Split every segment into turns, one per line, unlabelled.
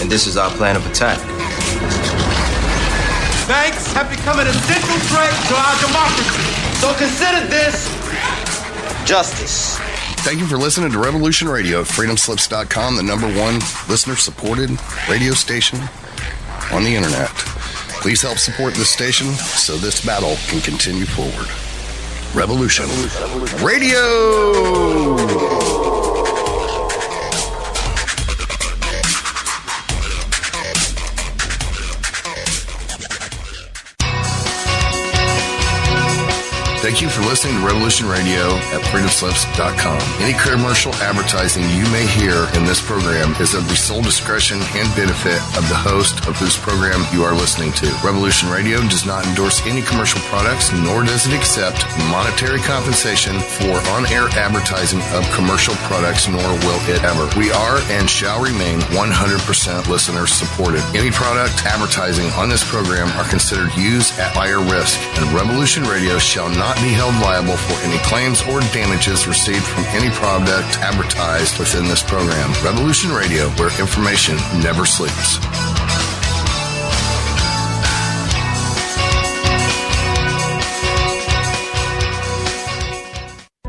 and this is our plan of attack.
Banks have become an essential threat to our democracy. So consider this justice.
Thank you for listening to Revolution Radio at freedomslips.com, the #1 listener-supported radio station on the internet. Please help support this station so this battle can continue forward. Revolution Radio! Thank you for listening to Revolution Radio at freedomslips.com. Any commercial advertising you may hear in this program is of the sole discretion and benefit of the host of whose program you are listening to. Revolution Radio does not endorse any commercial products, nor does it accept monetary compensation for on-air advertising of commercial products, nor will it ever. We are and shall remain 100% listener supported. Any product advertising on this program are considered used at buyer risk, and Revolution Radio shall not be held liable for any claims or damages received from any product advertised within this program. Revolution Radio, where information never sleeps.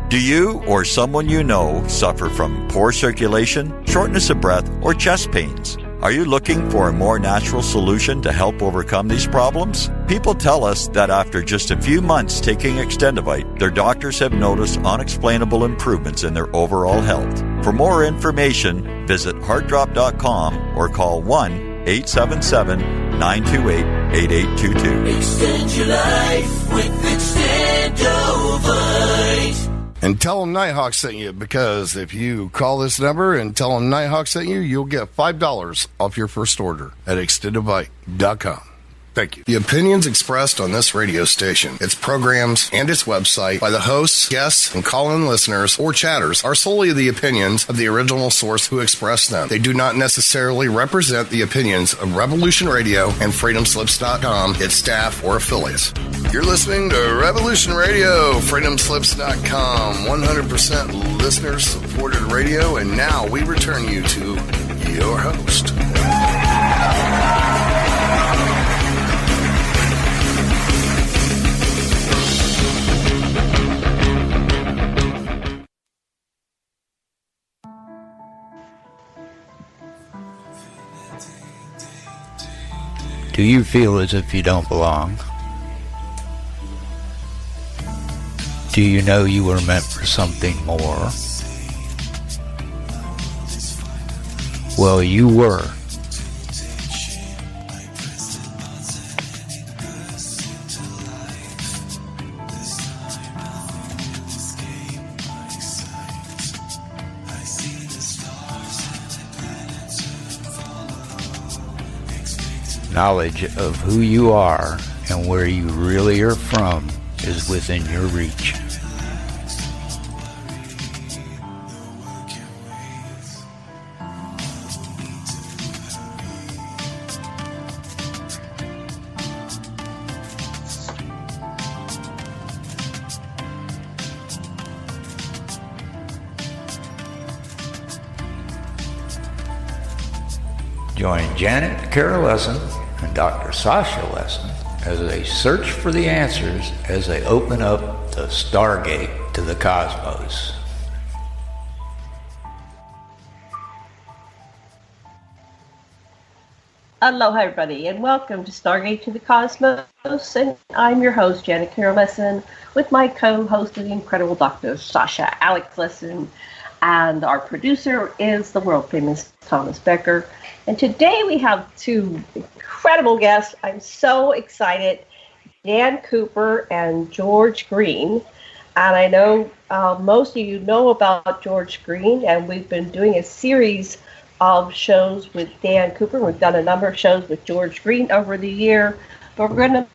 Do you or someone you know suffer from poor circulation, shortness of breath, or chest pains? Are you looking for a more natural solution to help overcome these problems? People tell us that after just a few months taking Extendivite, their doctors have noticed unexplainable improvements in their overall health. For more information, visit heartdrop.com or call 1-877-928-8822.
Extend your life with Extendivite.
And tell them Nighthawk sent you, because if you call this number and tell them Nighthawk sent you, you'll get $5 off your first order at extendivite.com. Thank you. The opinions expressed on this radio station, its programs, and its website by the hosts, guests, and call-in listeners or chatters are solely the opinions of the original source who expressed them. They do not necessarily represent the opinions of Revolution Radio and freedomslips.com, its staff, or affiliates. You're listening to Revolution Radio, freedomslips.com, 100% listener-supported radio, and now we return you to your host.
Do you feel as if you don't belong? Do you know you were meant for something more? Well, you were. Knowledge of who you are and where you really are from is within your reach. Join Janet Carol Lessin and Dr. Sasha Lessin as they search for the answers as they open up the Stargate to the cosmos.
Aloha, everybody, and welcome to Stargate to the Cosmos. And I'm your host, Janet Carol Lessin, with my co-host, the incredible Dr. Sasha Alex Lessin, and our producer is the world-famous Thomas Becker. And today we have two incredible guests. I'm so excited. Dan Cooper and George Green. And I know most of you know about George Green, and we've been doing a series of shows with Dan Cooper. We've done a number of shows with George Green over the year. But we're going to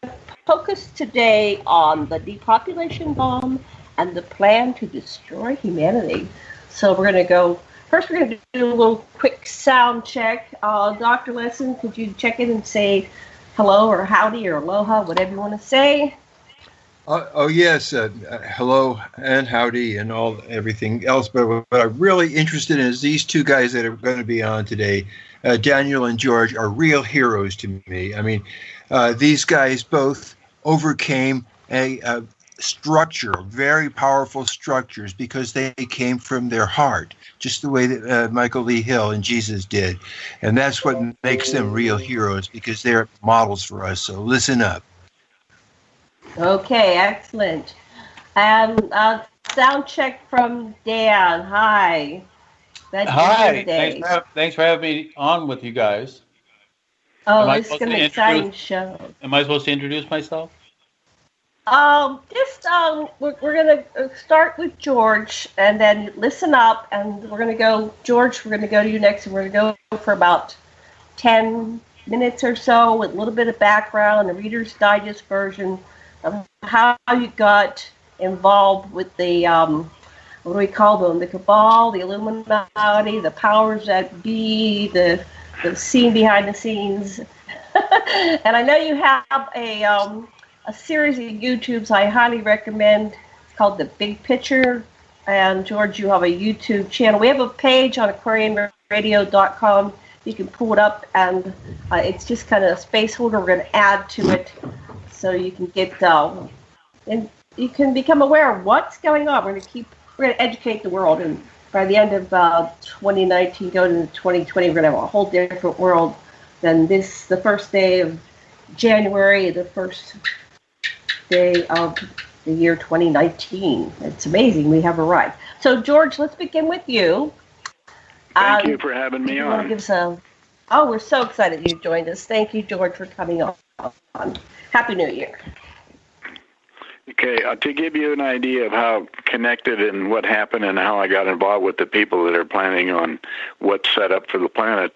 focus today on the depopulation bomb and the plan to destroy humanity. So we're going to go. First, we're going to do a little quick sound check. Dr. Lessin, could you check in and say hello or howdy or aloha, whatever you want to say?
Yes. Hello and howdy and everything else. But what I'm really interested in is these two guys that are going to be on today, Daniel and George, are real heroes to me. I mean, these guys both overcame a structure, very powerful structures, because they came from their heart, just the way that Michael Lee Hill and Jesus did. And that's what makes them real heroes, because they're models for us. So listen up.
Okay, excellent. And sound check from Dan. Hi.
Hi. Thanks for having me on with you guys.
Oh, this is an exciting show.
Am I supposed to introduce myself?
We're going to start with George and then listen up, and we're going to go, George, we're going to go to you next, and we're going to go for about 10 minutes or so with a little bit of background, the Reader's Digest version of how you got involved with the, what do we call them, the cabal, the Illuminati, the powers that be, the scene behind the scenes. And I know you have a series of YouTubes I highly recommend. It's called The Big Picture. And George, you have a YouTube channel. We have a page on aquariumradio.com. You can pull it up, and it's just kind of a space holder. We're going to add to it so you can get and you can become aware of what's going on. We're going to educate the world, and by the end of 2019, going into 2020, we're going to have a whole different world than this. The first day of January, the first day of the year 2019. It's amazing we have arrived. So, George, let's begin with you.
Thank you for having me on.
We're so excited you joined us. Thank you, George, for coming on. Happy New Year.
Okay, to give you an idea of how connected and what happened and how I got involved with the people that are planning on what's set up for the planet,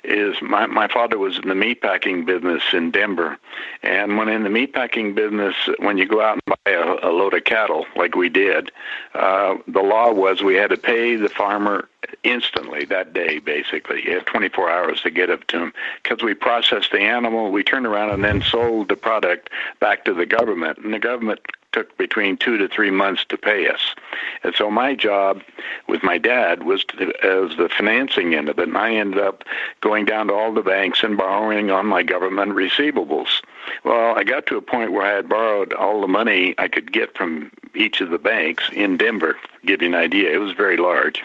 is my father was in the meatpacking business in Denver. And when in the meatpacking business, when you go out and buy a load of cattle, like we did, the law was we had to pay the farmer instantly that day, basically. You had 24 hours to get it to him, because we processed the animal, we turned around and then sold the product back to the government, and the government took between 2 to 3 months to pay us. And so my job with my dad was as the financing end of it, and I ended up going down to all the banks and borrowing on my government receivables. Well, I got to a point where I had borrowed all the money I could get from each of the banks in Denver, to give you an idea. It was very large.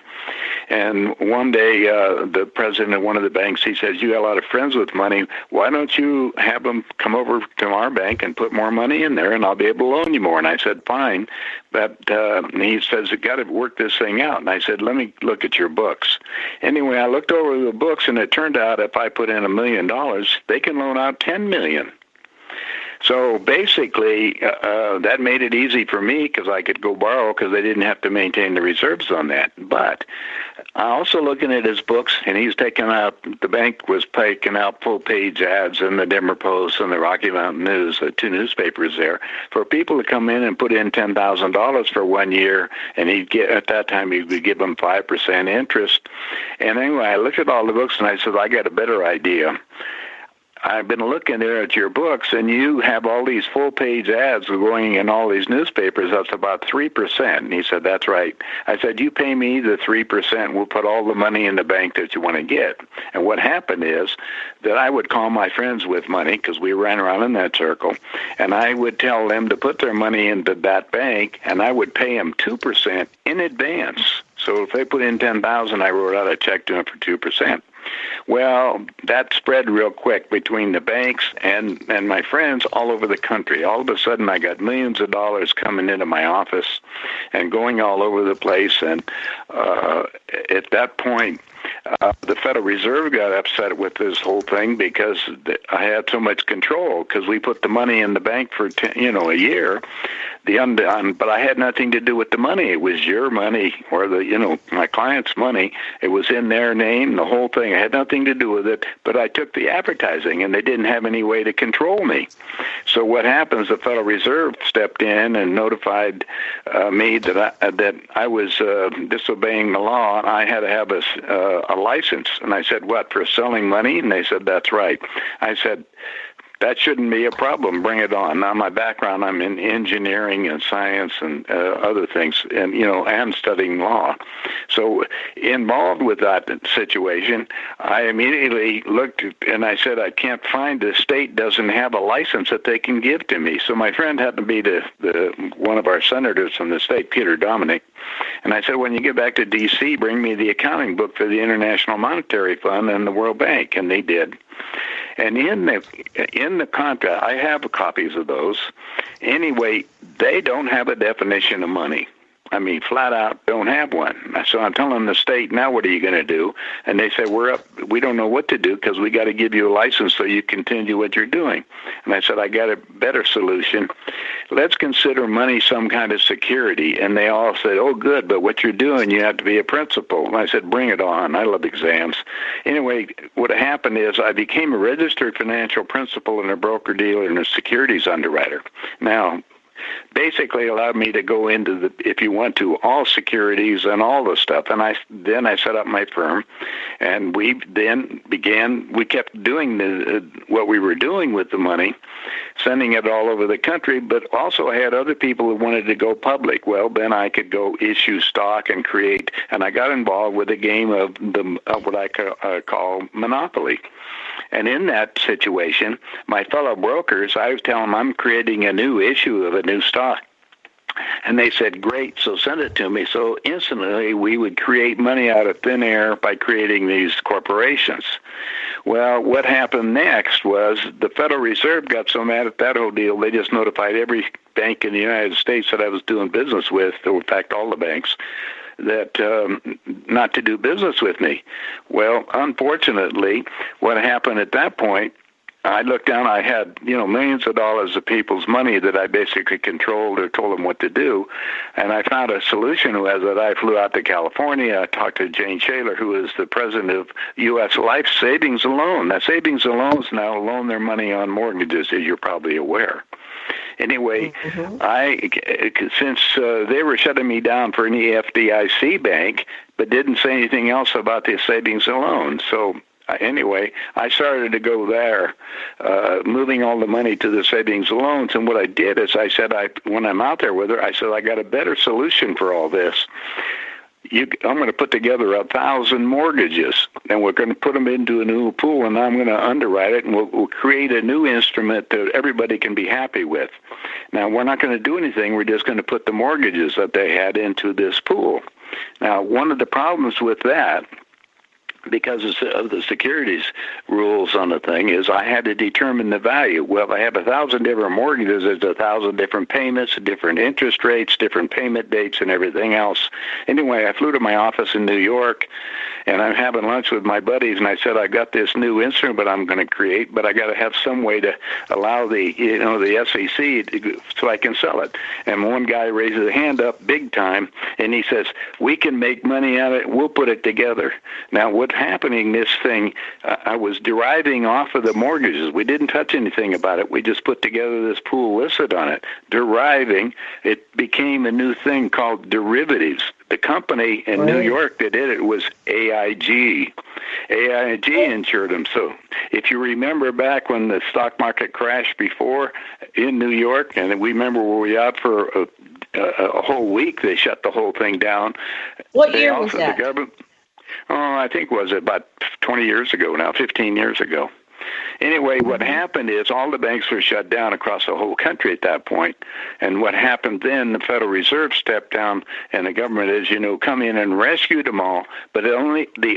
And one day, the president of one of the banks, he says, you got a lot of friends with money. Why don't you have them come over to our bank and put more money in there, and I'll be able to loan you more? And I said, fine. But he says, you got to work this thing out. And I said, let me look at your books. Anyway, I looked over the books, and it turned out if I put in $1 million, they can loan out $10 million. So basically, that made it easy for me because I could go borrow because they didn't have to maintain the reserves on that. But I also looking at his books, and he's taking out, the bank was taking out full-page ads in the Denver Post and the Rocky Mountain News, the two newspapers there, for people to come in and put in $10,000 for 1 year, and he'd get, at that time, he would give them 5% interest. And anyway, I looked at all the books, and I said, I got a better idea. I've been looking there at your books, and you have all these full-page ads going in all these newspapers. That's about 3%. And he said, that's right. I said, you pay me the 3%. We'll put all the money in the bank that you want to get. And what happened is that I would call my friends with money, because we ran around in that circle, and I would tell them to put their money into that bank, and I would pay them 2% in advance. So if they put in $10,000, I wrote out a check to them for 2%. Well, that spread real quick between the banks and my friends all over the country. All of a sudden, I got millions of dollars coming into my office and going all over the place. And at that point, the Federal Reserve got upset with this whole thing because I had so much control, because we put the money in the bank for a year. But I had nothing to do with the money. It was your money, or my client's money. It was in their name, the whole thing. I had nothing to do with it, but I took the advertising, and they didn't have any way to control me. So what happens, the Federal Reserve stepped in and notified me that I was disobeying the law, and I had to have a license. And I said, what, for selling money? And they said, that's right. I said, That shouldn't be a problem. Bring it on. Now, my background, I'm in engineering and science and other things, and, and studying law. So involved with that situation, I immediately looked and I said, I can't find, the state doesn't have a license that they can give to me. So my friend happened to be one of our senators from the state, Peter Dominic. And I said, when you get back to D.C., bring me the accounting book for the International Monetary Fund and the World Bank. And they did. And in the contract, I have copies of those. Anyway, they don't have a definition of money. I mean, flat out don't have one. So I'm telling the state, now what are you going to do? And they say, we don't know what to do because we got to give you a license so you continue what you're doing. And I said, I got a better solution. Let's consider money some kind of security. And they all said, oh, good, but what you're doing, you have to be a principal. And I said, bring it on. I love exams. Anyway, what happened is I became a registered financial principal and a broker-dealer and a securities underwriter. Now, basically allowed me to go into if you want to, all securities and all the stuff. And then I set up my firm, and we kept doing what we were doing with the money, sending it all over the country, but also I had other people who wanted to go public. Well, then I could go issue stock and create, and I got involved with a game of what I call Monopoly. And in that situation, my fellow brokers, I was telling them I'm creating a new issue of a new stock. And they said, great, so send it to me. So instantly we would create money out of thin air by creating these corporations. Well, what happened next was the Federal Reserve got so mad at that whole deal, they just notified every bank in the United States that I was doing business with, or in fact all the banks, that not to do business with me. Well, unfortunately, what happened at that point, I looked down, I had, millions of dollars of people's money that I basically controlled or told them what to do. And I found a solution was that I flew out to California. I talked to Jane Shaler, who is the president of U.S. Life Savings and Loan. Now, savings and loans now loan their money on mortgages, as you're probably aware. Anyway, since they were shutting me down for an FDIC bank, but didn't say anything else about the savings and loans. So anyway, I started to go there, moving all the money to the savings and loans. And what I did is I said, when I'm out there with her, I said, I got a better solution for all this. I'm going to put together 1,000 mortgages, and we're going to put them into a new pool, and I'm going to underwrite it, and we'll create a new instrument that everybody can be happy with. Now, we're not going to do anything. We're just going to put the mortgages that they had into this pool. Now, one of the problems with that, because of the securities rules on the thing, is I had to determine the value. Well, if I have 1,000 different mortgages, there's 1,000 different payments, different interest rates, different payment dates, and everything else. Anyway, I flew to my office in New York, and I'm having lunch with my buddies, and I said, I got this new instrument I'm going to create, but I got to have some way to allow the SEC so I can sell it. And one guy raises a hand up big time, and he says, we can make money out of it. We'll put it together. Now, what's happening, this thing, I was deriving off of the mortgages. We didn't touch anything about it. We just put together this pool listed on it. Deriving, it became a new thing called derivatives. The company in New York that did it was AIG. AIG insured them. So if you remember back when the stock market crashed before in New York, and we remember we were out for a whole week, they shut the whole thing down.
What year was that?
The government, I think was about 20 years ago now, 15 years ago. Anyway, what happened is all the banks were shut down across the whole country at that point. And what happened then, the Federal Reserve stepped down, and the government, as you know, come in and rescued them all. But the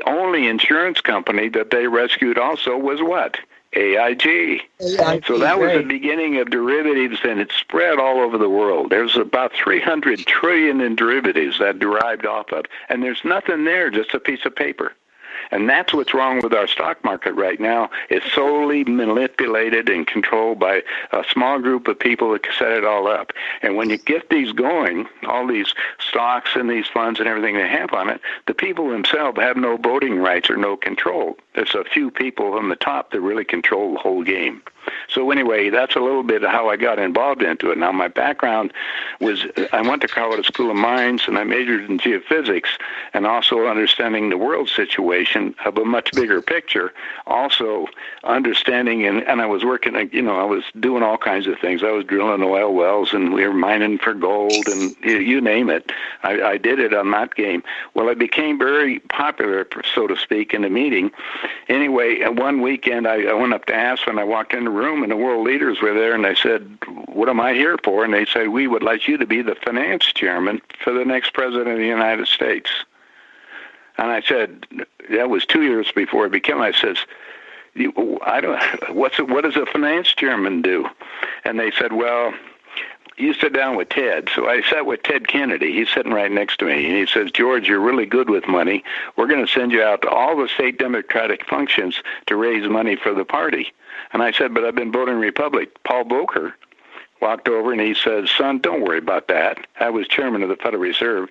only insurance company that they rescued also was what? AIG. So that was the beginning of derivatives, and it spread all over the world. There's about 300 trillion in derivatives that derived off of, and there's nothing there, just a piece of paper. And that's what's wrong with our stock market right now. It's solely manipulated and controlled by a small group of people that set it all up. And when you get these going, all these stocks and these funds and everything they have on it, the people themselves have no voting rights or no control. There's a few people on the top that really control the whole game. So anyway, that's a little bit of how I got involved into it. Now, my background was I went to Colorado School of Mines, and I majored in geophysics, and also understanding the world situation of a much bigger picture. Also understanding, and I was working, I was doing all kinds of things. I was drilling oil wells, and we were mining for gold, and you name it. I did it on that game. Well, I became very popular, so to speak, in the meeting. Anyway, one weekend I went up to Aspen. I walked in the room, and the world leaders were there, and I said, "What am I here for?" And they said, "We would like you to be the finance chairman for the next president of the United States." And I said, that was 2 years before it became. I says, what does a finance chairman do? And they said, well, you sit down with Ted. So I sat with Ted Kennedy. He's sitting right next to me. And he says, George, you're really good with money. We're going to send you out to all the state Democratic functions to raise money for the party. And I said, but I've been voting Republic. Paul Volcker walked over and he says, son, don't worry about that. I was chairman of the Federal Reserve.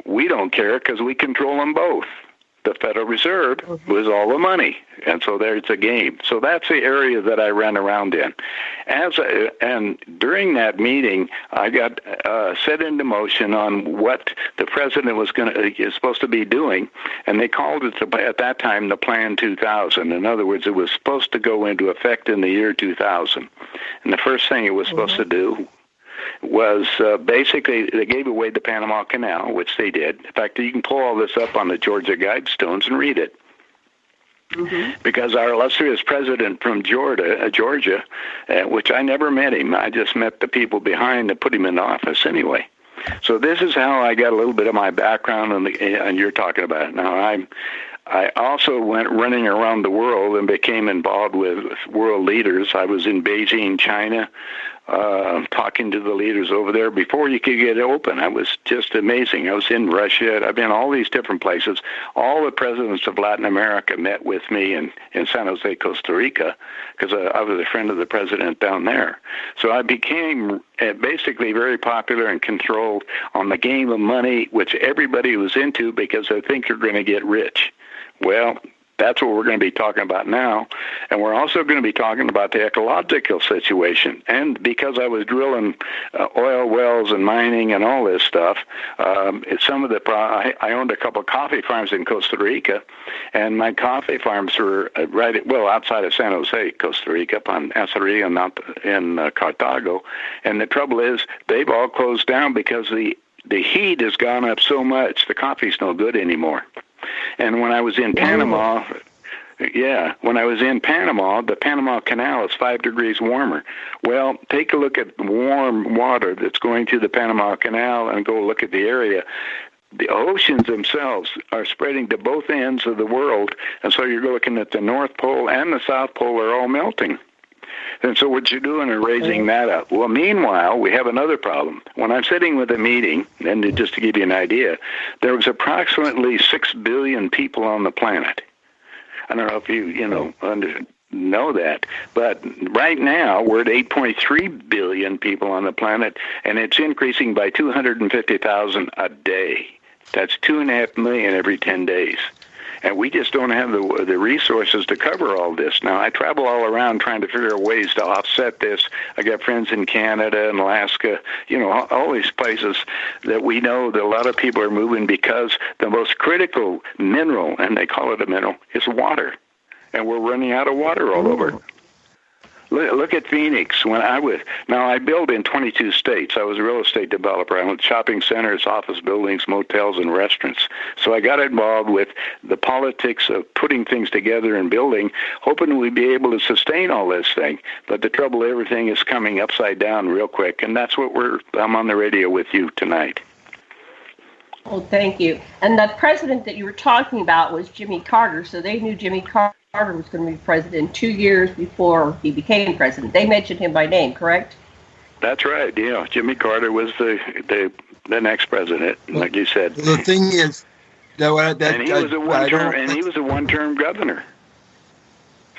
We don't care because we control them both. The Federal Reserve was all the money, and so there's a game. So that's the area that I ran around in. And during that meeting, I got set into motion on what the president is supposed to be doing, and they called it at that time the Plan 2000. In other words, it was supposed to go into effect in the year 2000. And the first thing it was supposed to do was basically they gave away the Panama Canal, which they did. In fact, you can pull all this up on the Georgia Guidestones and read it. Because our illustrious president from Georgia, which I never met him, I just met the people behind that put him in office anyway. So this is how I got a little bit of my background, and you're talking about it. Now, I also went running around the world and became involved with world leaders. I was in Beijing, China, talking to the leaders over there before you could get open. I was just amazing. I was in Russia. I've been all these different places. All the presidents of Latin America met with me in San Jose, Costa Rica, because I was a friend of the president down there. So I became basically very popular and controlled on the game of money, which everybody was into because they think you're going to get rich. Well, that's what we're going to be talking about now. And we're also going to be talking about the ecological situation. And because I was drilling oil wells and mining and all this stuff, I owned a couple of coffee farms in Costa Rica, and my coffee farms were outside of San Jose, Costa Rica, up on Aceria and out in Cartago. And the trouble is they've all closed down because the heat has gone up so much, the coffee's no good anymore. And when I was in Panama, the Panama Canal is 5 degrees warmer. Well, take a look at warm water that's going through the Panama Canal and go look at the area. The oceans themselves are spreading to both ends of the world, and so you're looking at the North Pole and the South Pole are all melting. And so what you're doing is raising that up. Well, meanwhile, we have another problem. When I'm sitting with a meeting, and just to give you an idea, there was approximately 6 billion people on the planet. I don't know if you know that, but right now we're at 8.3 billion people on the planet, and it's increasing by 250,000 a day. That's 2.5 million every 10 days. And we just don't have the resources to cover all this. Now, I travel all around trying to figure out ways to offset this. I got friends in Canada and Alaska, all these places that we know that a lot of people are moving because the most critical mineral, and they call it a mineral, is water. And we're running out of water all over. Look at Phoenix. I build in 22 states. I was a real estate developer. I owned shopping centers, office buildings, motels, and restaurants. So I got involved with the politics of putting things together and building, hoping we'd be able to sustain all this thing. But the trouble, everything is coming upside down real quick, and that's what I'm on the radio with you tonight.
Well, thank you. And the president that you were talking about was Jimmy Carter, so they knew Jimmy Carter was going to be president 2 years before he became president. They mentioned him by name, correct?
That's right. Yeah, Jimmy Carter was the next president, like you said.
The thing is, he
was a one-term governor.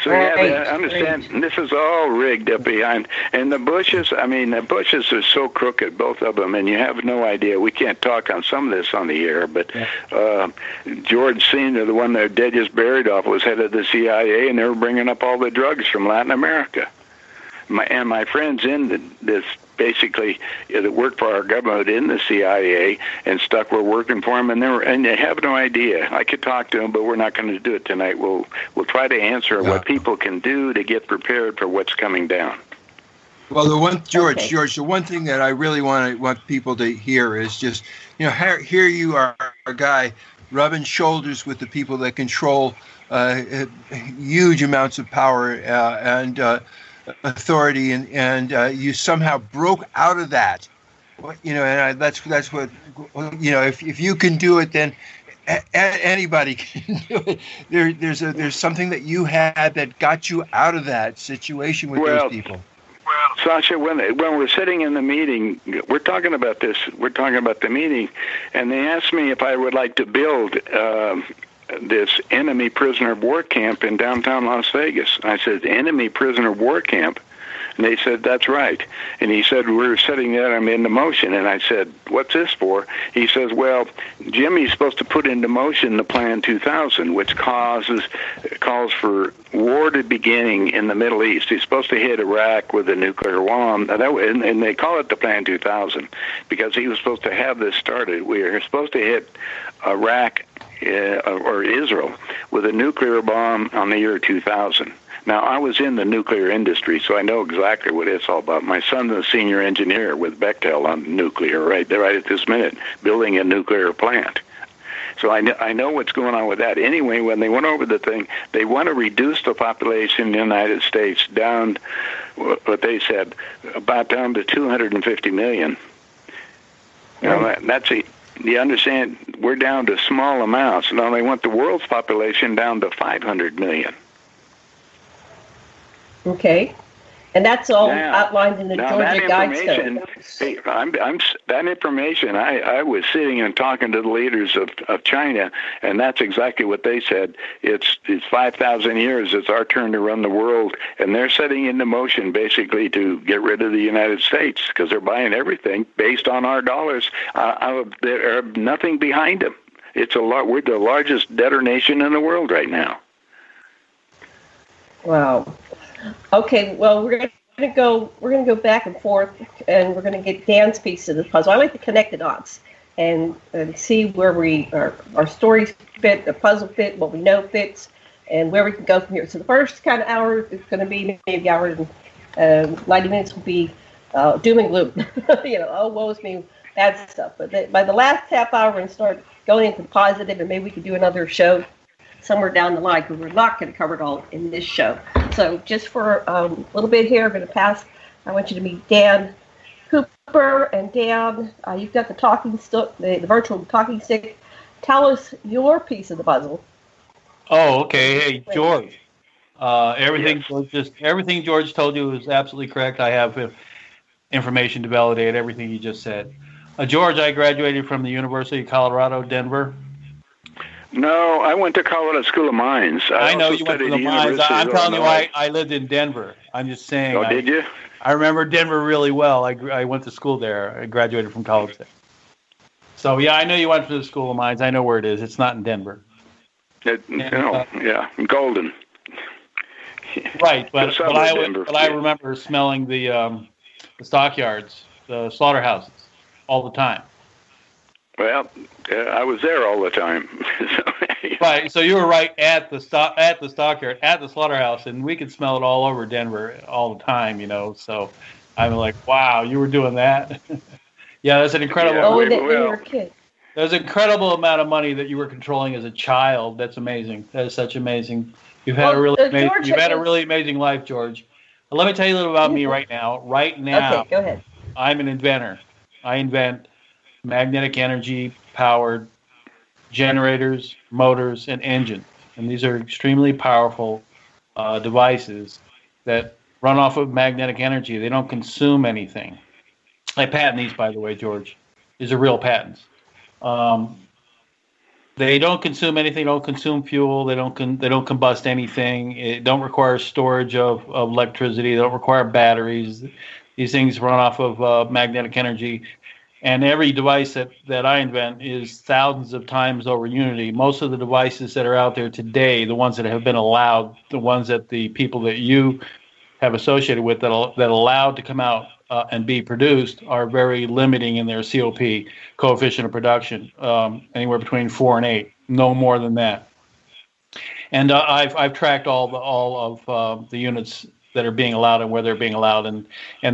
So you have to understand, this is all rigged up behind. And the Bushes are so crooked, both of them, and you have no idea. We can't talk on some of this on the air, but George Sr., the one that they just buried off, was head of the CIA, and they were bringing up all the drugs from Latin America. my friends in this basically that work for our government in the CIA and stuff were working for them, and they have no idea. I could talk to them, but we're not going to do it tonight. We'll try to answer what people can do to get prepared for what's coming down.
Well, George, the one thing that I really want people to hear is just, here you are, a guy rubbing shoulders with the people that control huge amounts of power and authority, and you somehow broke out of that. And that's what, if you can do it, then anybody can do it. There's something that you had that got you out of that situation with those people.
Well, Sasha, when we're sitting in the meeting, we're talking about this. We're talking about the meeting, and they asked me if I would like to build this enemy prisoner of war camp in downtown Las Vegas. I said, enemy prisoner of war camp? And they said, that's right. And he said, we're setting that into motion. And I said, what's this for? He says, well, Jimmy's supposed to put into motion the Plan 2000, which calls for war to beginning in the Middle East. He's supposed to hit Iraq with a nuclear bomb. And they call it the Plan 2000 because he was supposed to have this started. We are supposed to hit Iraq or Israel with a nuclear bomb on the year 2000. Now, I was in the nuclear industry, so I know exactly what it's all about. My son's a senior engineer with Bechtel on nuclear right at this minute, building a nuclear plant. So I know what's going on with that. Anyway, when they went over the thing, they want to reduce the population in the United States down, what they said, about down to 250 million. Now, that's it. You understand, we're down to small amounts. Now they want the world's population down to 500 million.
Okay. And that's all outlined in the Georgia Guidestone.
Hey, that information, I was sitting and talking to the leaders of China, and that's exactly what they said. It's 5,000 years. It's our turn to run the world, and they're setting into motion basically to get rid of the United States because they're buying everything based on our dollars. There's nothing behind them. We're the largest debtor nation in the world right now.
Wow. Okay, well, we're gonna go back and forth, and we're gonna get Dan's piece of the puzzle. I like to connect the dots and see where our stories fit, the puzzle fit, what we know fits, and where we can go from here. So the first kind of hour is going to be maybe hour and 90 minutes will be doom and gloom. Oh, woe is me, bad stuff. But by the last half hour, we're going to start going into positive, and maybe we can do another show somewhere down the line, because we're not going to cover it all in this show. So just for a little bit here, I'm going to pass. I want you to meet Dan Cooper. And Dan, you've got the talking stick, the virtual talking stick. Tell us your piece of the puzzle.
Oh, okay. Hey, George. Everything George told you is absolutely correct. I have information to validate everything you just said. George, I graduated from the University of Colorado, Denver.
No, I went to Colorado School of Mines.
I know you went to the mines. I'm telling you, I lived in Denver. I'm just saying.
Oh, did you?
I remember Denver really well. I went to school there. I graduated from college there. So, yeah, I know you went to the School of Mines. I know where it is. It's not in Denver.
Golden.
Right, but I remember smelling the stockyards, the slaughterhouses, all the time.
Well, I was there all the time.
Right, so you were right at the stockyard, at the slaughterhouse, and we could smell it all over Denver all the time, So I'm like, wow, you were doing that. Yeah, that's an incredible.
Yeah, when you were a kid.
There's an incredible amount of money that you were controlling as a child. That's amazing. That is such amazing. You've had a really amazing life, George. But let me tell you a little about me right now. Right now,
okay, go ahead.
I'm an inventor. I invent magnetic energy powered generators, motors, and engines. And these are extremely powerful devices that run off of magnetic energy. They don't consume anything. I patent these, by the way, George. These are real patents. They don't consume anything. Don't consume fuel. They don't combust anything. It don't require storage of electricity. They don't require batteries. These things run off of magnetic energy. And every device that I invent is thousands of times over unity. Most of the devices that are out there today, the ones that have been allowed, the ones that the people that you have associated with that allowed to come out and be produced are very limiting in their COP, coefficient of production, anywhere between 4 and 8, no more than that. And I've tracked all of the units that are being allowed and where they're being allowed, and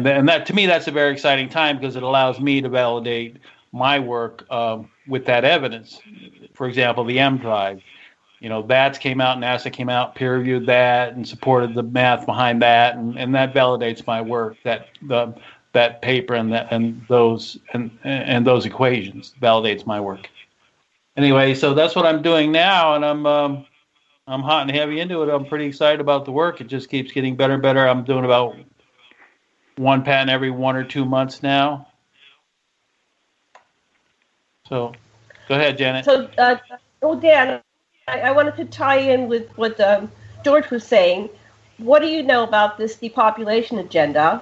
that, to me, that's a very exciting time because it allows me to validate my work with that evidence. For example, the M drive, BATS came out, NASA came out, peer reviewed that, and supported the math behind that, and that validates my work. That paper and those equations validates my work. Anyway, so that's what I'm doing now, and I'm hot and heavy into it. I'm pretty excited about the work. It just keeps getting better and better. I'm doing about one patent every 1 or 2 months now. So, go ahead, Janet.
So, Dan, I wanted to tie in with what George was saying. What do you know about this depopulation agenda?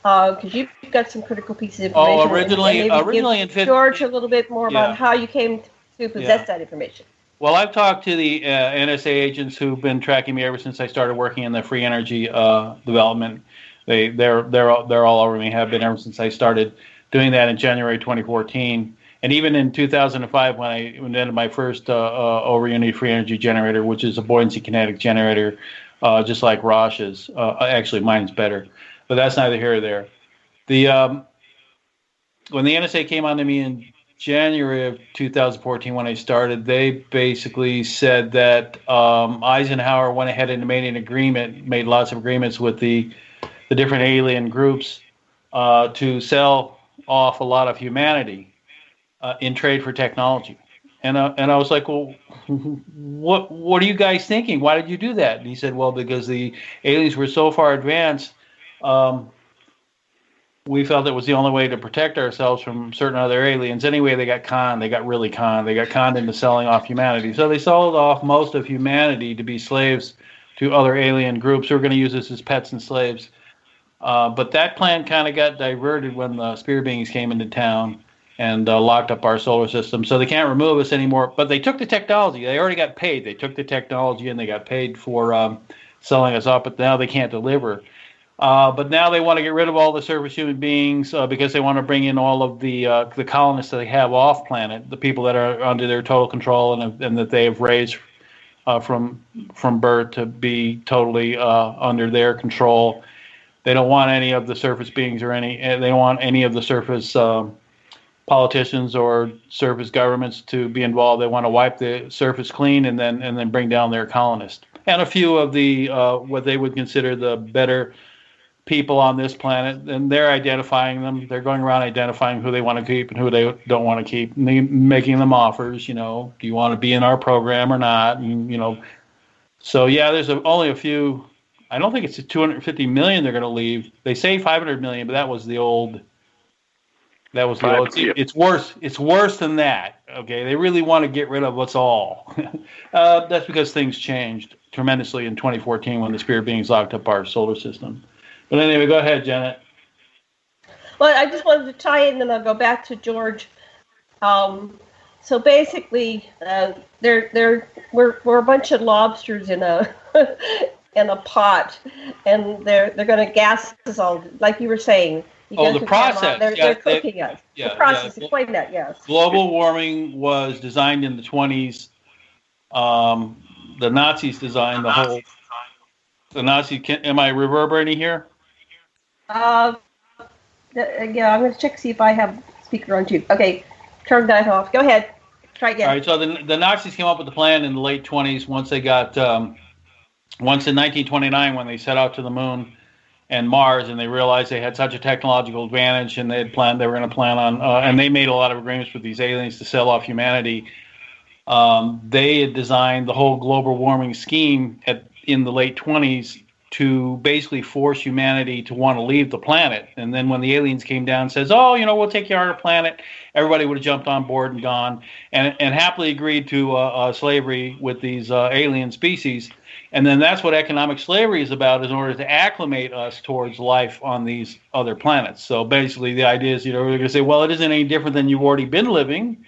Because you've got some critical pieces of information.
Originally in
George a little bit more about how you came to possess that information.
Well, I've talked to the NSA agents who've been tracking me ever since I started working in the free energy development. They're all over me. Have been ever since I started doing that in January 2014, and even in 2005 when I invented my first over unity free energy generator, which is a buoyancy kinetic generator, just like Rosh's. Actually, mine's better, but that's neither here or there. When the NSA came on to me in January of 2014 when I started, they basically said that Eisenhower went ahead and made lots of agreements with the different alien groups to sell off a lot of humanity in trade for technology. And I was like, well, what are you guys thinking? Why did you do that? And he said, well, because the aliens were so far advanced, we felt it was the only way to protect ourselves from certain other aliens. Anyway, they got conned. They got really conned. They got conned into selling off humanity. So they sold off most of humanity to be slaves to other alien groups who were going to use us as pets and slaves. But that plan kind of got diverted when the spirit beings came into town and locked up our solar system. So they can't remove us anymore. But they took the technology. They already got paid. They took the technology and they got paid for selling us off. But now they can't deliver. But now they want to get rid of all the surface human beings because they want to bring in all of the colonists that they have off planet, the people that are under their total control and that they have raised from birth to be totally under their control. They don't want any of the surface beings they don't want any of the surface politicians or surface governments to be involved. They want to wipe the surface clean and then bring down their colonists and a few of the what they would consider the better people on this planet, and they're identifying them. They're going around identifying who they want to keep and who they don't want to keep, and making them offers. Do you want to be in our program or not? And, so yeah, there's only a few. I don't think it's 250 million they're going to leave. They say 500 million, but that was the old. It's worse. It's worse than that. Okay, they really want to get rid of us all. That's because things changed tremendously in 2014 when the spirit beings locked up our solar system. But anyway, go ahead, Janet.
Well, I just wanted to tie in, and I'll go back to George. So basically, we're a bunch of lobsters in a in a pot, and they're going to gas us all, like you were saying.
The process.
They're cooking us. The process. Explain that. Yes.
Global warming was designed in the 20s. The Nazis designed the whole. The Nazis. Am I reverberating here?
Yeah, I'm going to check see if I have speaker on too. Okay, turn that off. Go ahead. Try again.
All right. So the Nazis came up with the plan in the late 20s. Once in 1929, when they set out to the moon and Mars, and they realized they had such a technological advantage, and they were going to plan on, and they made a lot of agreements with these aliens to sell off humanity. They had designed the whole global warming scheme in the late 20s to basically force humanity to want to leave the planet. And then when the aliens came down and says, we'll take you on our planet, everybody would have jumped on board and gone and happily agreed to slavery with these alien species. And then that's what economic slavery is about, is in order to acclimate us towards life on these other planets. So basically the idea is, we're going to say, well, it isn't any different than you've already been living.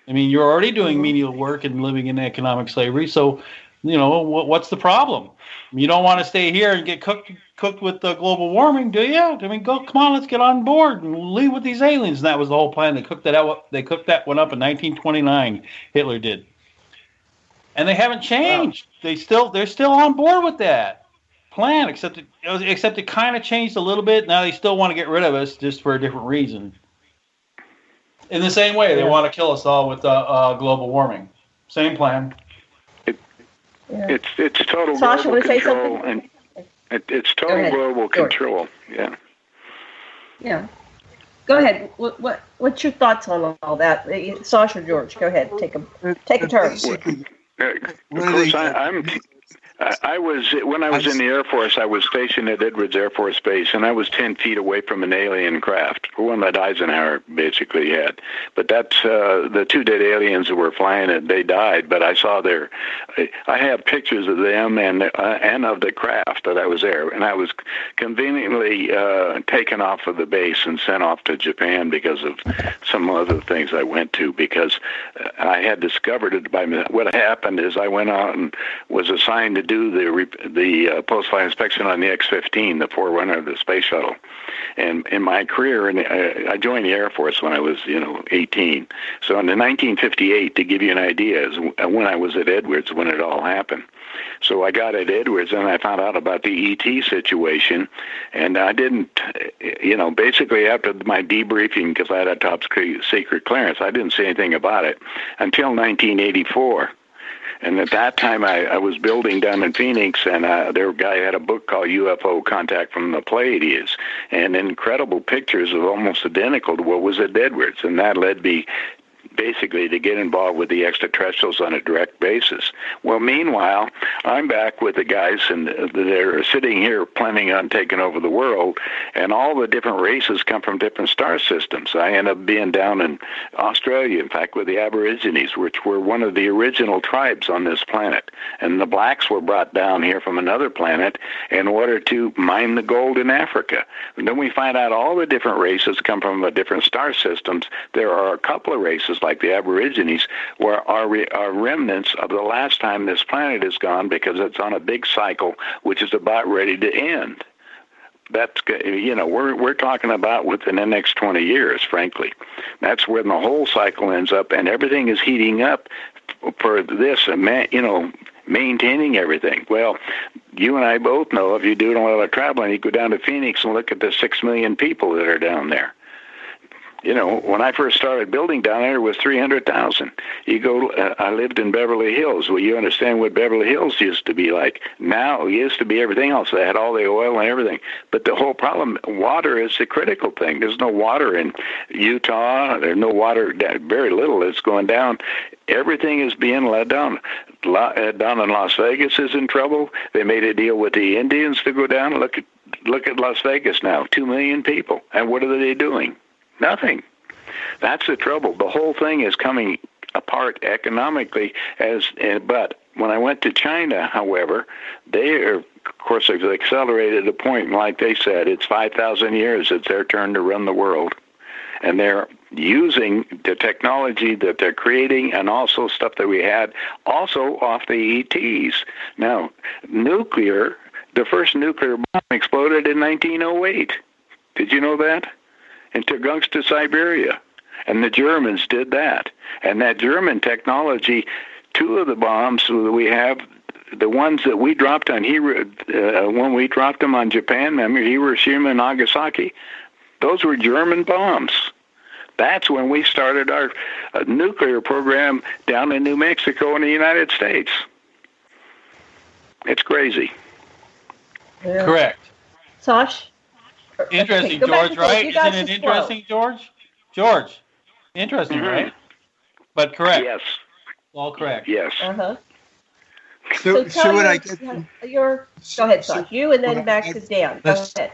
I mean, you're already doing menial work and living in economic slavery. So what's the problem? You don't want to stay here and get cooked with the global warming, do you? I mean, come on, let's get on board and leave with these aliens. And that was the whole plan. They cooked that one up in 1929. Hitler did, and they haven't changed. Wow. They're still on board with that plan, except it kind of changed a little bit. Now they still want to get rid of us, just for a different reason. In the same way, they want to kill us all with global warming. Same plan.
It's total
Sasha,
global control, and it's total global control. Yeah.
Yeah. Go ahead. What's your thoughts on all that, Sasha? George, go ahead. Take a turn.
I was when I was in the Air Force. I was stationed at Edwards Airforce Base, and I was 10 feet away from an alien craft, one that Eisenhower basically had. But that's the two dead aliens that were flying it. They died, but I saw I have pictures of them and of the craft that I was there, and I was conveniently taken off of the base and sent off to Japan because of some other things I went to. Because I had discovered it by what happened is I went out and was assigned to do the post-flight inspection on the X-15, the forerunner of the space shuttle. And in my career, I joined the Air Force when I was 18. So in 1958, to give you an idea, is when I was at Edwards when it all happened. So I got at Edwards and I found out about the ET situation, and I didn't, basically after my debriefing, because I had a top secret clearance, I didn't say anything about it until 1984. And at that time, I was building down in Phoenix, and their guy had a book called UFO Contact from the Pleiades, and incredible pictures of almost identical to what was at Edwards. And that led me basically to get involved with the extraterrestrials on a direct basis. Well, meanwhile, I'm back with the guys, and they're sitting here planning on taking over the world, and all the different races come from different star systems. I end up being down in Australia, in fact, with the Aborigines, which were one of the original tribes on this planet. And the blacks were brought down here from another planet in order to mine the gold in Africa. And then we find out all the different races come from the different star systems. There are a couple of races, like the Aborigines, where are remnants of the last time this planet is gone, because it's on a big cycle which is about ready to end. That's, we're talking about within the next 20 years, frankly. That's when the whole cycle ends up, and everything is heating up for this, maintaining everything. Well, you and I both know, if you're doing a lot of traveling, you go down to Phoenix and look at the 6 million people that are down there. When I first started building down there, it was 300,000. I lived in Beverly Hills. Well, you understand what Beverly Hills used to be like. Now, it used to be everything else. They had all the oil and everything. But the whole problem, water is the critical thing. There's no water in Utah. There's no water, very little is going down. Everything is being let down. Down in Las Vegas is in trouble. They made a deal with the Indians to go down. Look at Las Vegas now, 2 million people. And what are they doing? Nothing. That's the trouble. The whole thing is coming apart economically. But when I went to China, however, they are, of course, they've accelerated the point. And like they said, it's 5,000 years. It's their turn to run the world. And they're using the technology that they're creating, and also stuff that we had also off the ETs. Now, the first nuclear bomb exploded in 1908. Did you know that? In Tungsten, Siberia. And the Germans did that. And that German technology, 2 of the bombs that we have, the ones that we dropped on when we dropped them on Japan, remember Hiroshima and Nagasaki, those were German bombs. That's when we started our nuclear program down in New Mexico in the United States. It's crazy.
Yeah.
Correct.
Sash?
Interesting, George, right? Isn't it interesting, George? George, interesting, right? But correct.
Yes.
All correct.
Yes.
Uh-huh.
So what I get...
Go ahead, Sash. You, and then back to Dan. Go ahead.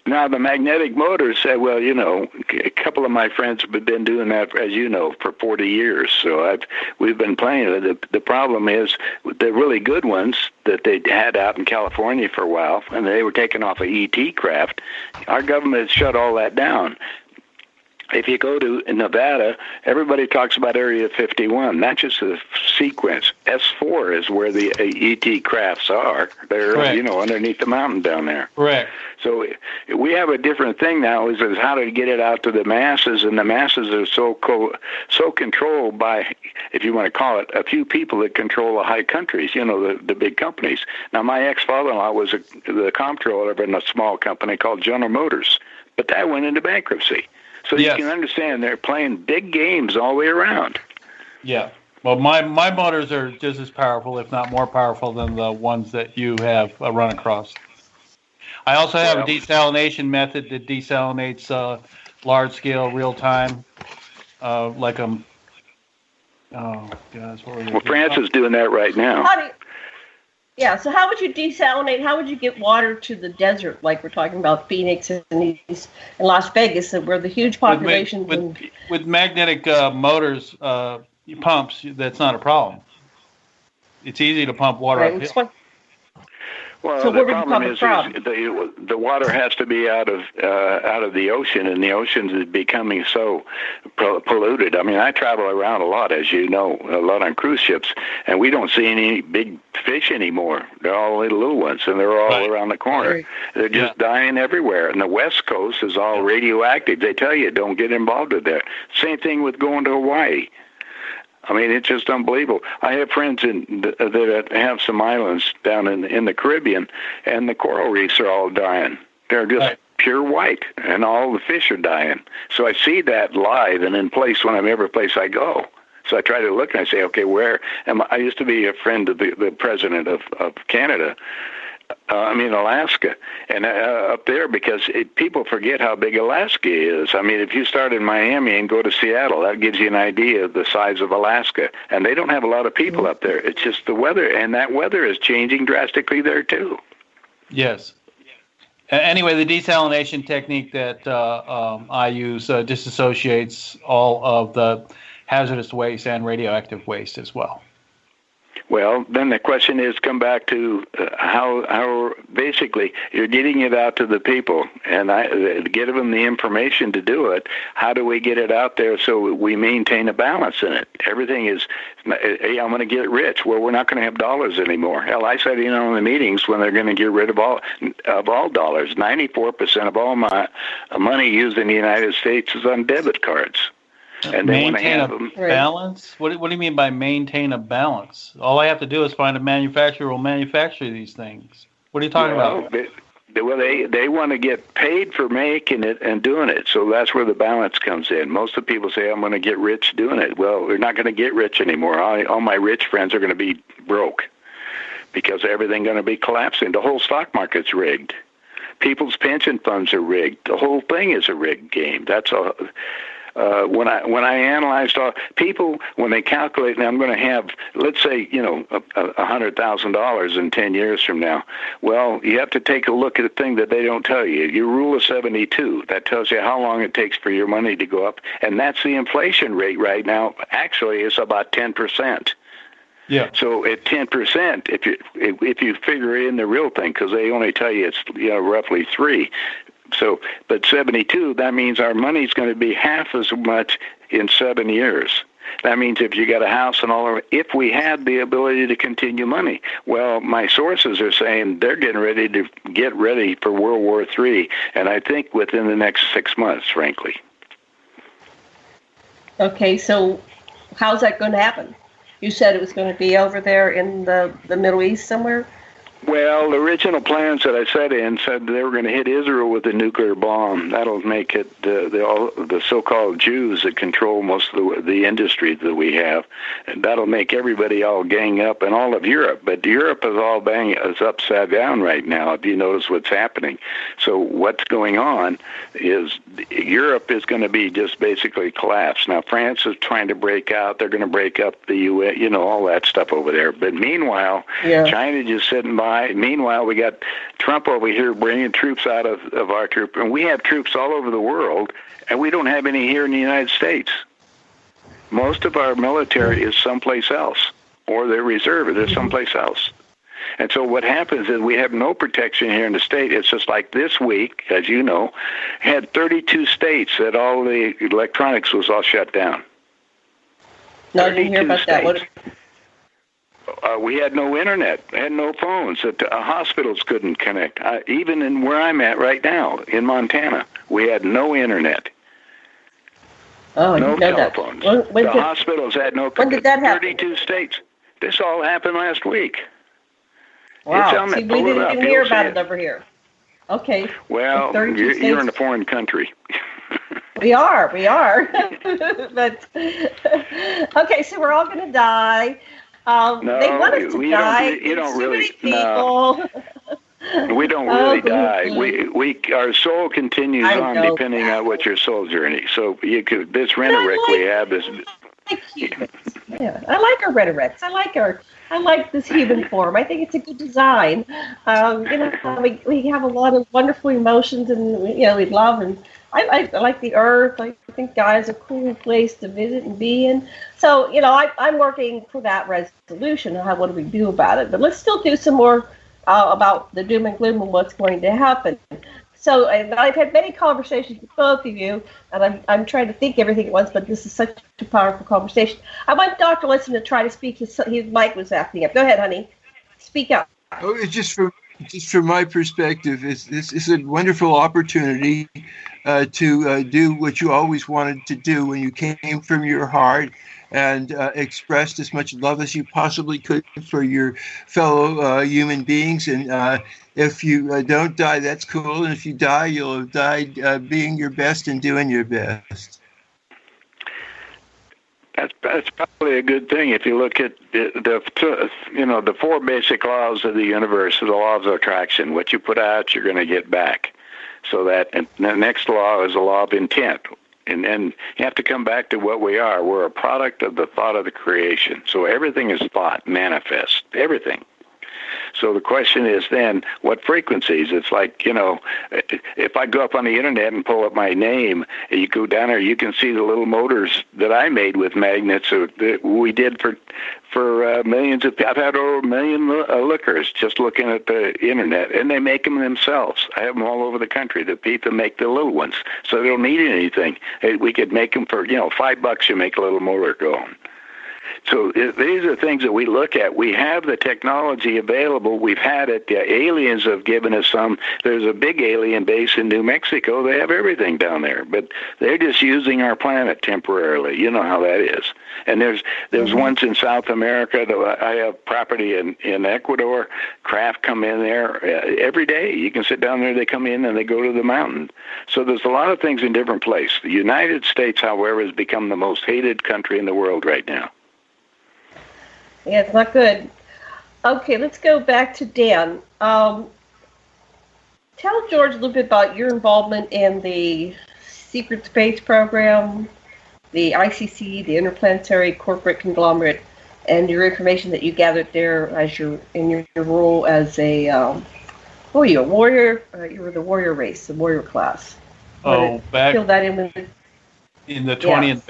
Now, the magnetic motors said, well, a couple of my friends have been doing that, as you know, for 40 years. So we've been playing it. The problem is the really good ones that they had out in California for a while, and they were taken off of ET craft. Our government shut all that down. if you go to Nevada, everybody talks about Area 51. That's just a sequence. S4 is where the ET crafts are. They're,
Correct.
Underneath the mountain down there.
Correct.
So we have a different thing now is how to get it out to the masses, and the masses are so controlled by, if you want to call it, a few people that control the high countries, the big companies. Now, my ex-father-in-law was the comptroller of a small company called General Motors, but that went into bankruptcy. So
Yes.
You can understand they're playing big games all the way around.
Yeah. Well, my motors are just as powerful, if not more powerful, than the ones that you have run across. I also have a desalination method that desalinates large-scale, real-time, like a... Oh, gosh, what were you...
Well, France is doing that right now.
So how would you desalinate? How would you get water to the desert, like we're talking about Phoenix and Las Vegas, where the huge populations...
With magnetic motors, pumps, that's not a problem. It's easy to pump water uphill.
Well,
so
the problem is the water has to be out of the ocean, and the ocean is becoming so polluted. I mean, I travel around a lot, as you know, a lot on cruise ships, and we don't see any big fish anymore. They're all little ones, and they're all around the corner. Right. They're just dying everywhere. And the West Coast is all radioactive. They tell you don't get involved with that. Same thing with going to Hawaii. I mean, it's just unbelievable. I have friends that have some islands down in the Caribbean, and the coral reefs are all dying. They're just pure white, and all the fish are dying. So I see that live and in place every place I go. So I try to look and I say, okay, where? And I used to be a friend of the president of Canada. Alaska, and up there, because people forget how big Alaska is. I mean, if you start in Miami and go to Seattle, that gives you an idea of the size of Alaska. And they don't have a lot of people up there. It's just the weather, and that weather is changing drastically there, too.
Yes. Anyway, the desalination technique that I use disassociates all of the hazardous waste and radioactive waste as well.
Well, then the question is, come back to how basically you're getting it out to the people, and give them the information to do it. How do we get it out there so we maintain a balance in it? Everything is, hey, I'm going to get rich. Well, we're not going to have dollars anymore. Hell, I said, in the meetings when they're going to get rid of all dollars. 94% of all my money used in the United States is on debit cards. And they
maintain a balance? What do you mean by maintain a balance? All I have to do is find a manufacturer who will manufacture these things. What are you talking about?
They want to get paid for making it and doing it, so that's where the balance comes in. Most of the people say, I'm going to get rich doing it. Well, they're not going to get rich anymore. All my rich friends are going to be broke because everything's going to be collapsing. The whole stock market's rigged. People's pension funds are rigged. The whole thing is a rigged game. That's all. When I analyzed all people, when they calculate, now I'm going to have, let's say, $100,000 in 10 years from now. Well, you have to take a look at the thing that they don't tell you. Your rule of 72, that tells you how long it takes for your money to go up, and that's the inflation rate right now. Actually, it's about 10%.
Yeah.
So at 10%, if you figure in the real thing, because they only tell you it's roughly 3%. So, but 72, that means our money's going to be half as much in 7 years. That means if you got a house and all, if we had the ability to continue money. Well, my sources are saying they're getting ready for World War III, and I think within the next 6 months, frankly.
Okay, so how's that going to happen? You said it was going to be over there in the Middle East somewhere?
Well, the original plans that I said they were going to hit Israel with a nuclear bomb. That'll make it the so-called Jews that control most of the industry that we have, and that'll make everybody all gang up and all of Europe. But Europe is upside down right now. If you notice what's happening, so what's going on is Europe is going to be just basically collapsed. Now France is trying to break out. They're going to break up the UN, all that stuff over there. But meanwhile, China just sitting by. Meanwhile, we got Trump over here bringing troops out of our troop, and we have troops all over the world, and we don't have any here in the United States. Most of our military is someplace else, or their reserve is someplace else. And so what happens is we have no protection here in the state. It's just like this week, as you know, had 32 states that all the electronics was all shut down.
No, I didn't hear about that. What?
We had no internet, had no phones. Hospitals couldn't connect. Even in where I'm at right now, in Montana, we had no internet.
Oh,
no telephones. The
did,
hospitals had no.
When did that happen?
32 states. This all happened last week.
Wow. See, we didn't even hear about it over here. Okay.
Well, you're in a foreign country.
We are. But okay, so we're all going to die.
No,
they want us to die.
You don't really.
No.
We don't really die. Our soul continues on depending on what your soul journey. So this rhetoric we have is.
Yeah, I like our rhetorics. I like this human form. I think it's a good design. We have a lot of wonderful emotions, and we love, and I like the earth. I think Gaia's a cool place to visit and be in. So I'm working for that resolution. What do we do about it? But let's still do some more about the doom and gloom and what's going to happen. So I've had many conversations with both of you, and I'm trying to think everything at once, but this is such a powerful conversation. I want Dr. Lessin to try to speak. His mic was acting up. Go ahead, honey. Speak up.
Oh, it's just from my perspective, it's a wonderful opportunity to do what you always wanted to do when you came from your heart and expressed as much love as you possibly could for your fellow human beings. And if you don't die, that's cool. And if you die, you'll have died being your best and doing your best.
That's probably a good thing. If you look at the four basic laws of the universe, the laws of attraction. What you put out, you're going to get back. So that, and the next law is the law of intent. And then you have to come back to what we are. We're a product of the thought of the creation. So everything is thought, manifest, everything. So the question is then, what frequencies? It's like, if I go up on the internet and pull up my name, and you go down there, you can see the little motors that I made with magnets that we did for millions of people. I've had over 1 million lookers just looking at the internet, and they make them themselves. I have them all over the country. The people make the little ones, so they don't need anything. We could make them for, $5, you make a little motor go. So these are things that we look at. We have the technology available. We've had it. The aliens have given us some. There's a big alien base in New Mexico. They have everything down there, but they're just using our planet temporarily. You know how that is. And there's ones in South America. I have property in Ecuador. Craft come in there every day. You can sit down there. They come in and they go to the mountain. So there's a lot of things in different places. The United States, however, has become the most hated country in the world right now.
Yeah, it's not good. Okay, let's go back to Dan. Tell George a little bit about your involvement in the secret space program, the ICC, the Interplanetary Corporate Conglomerate, and your information that you gathered there as your role as a you a warrior. You were the warrior race, the warrior class.
Back
fill that in with
in the 20 and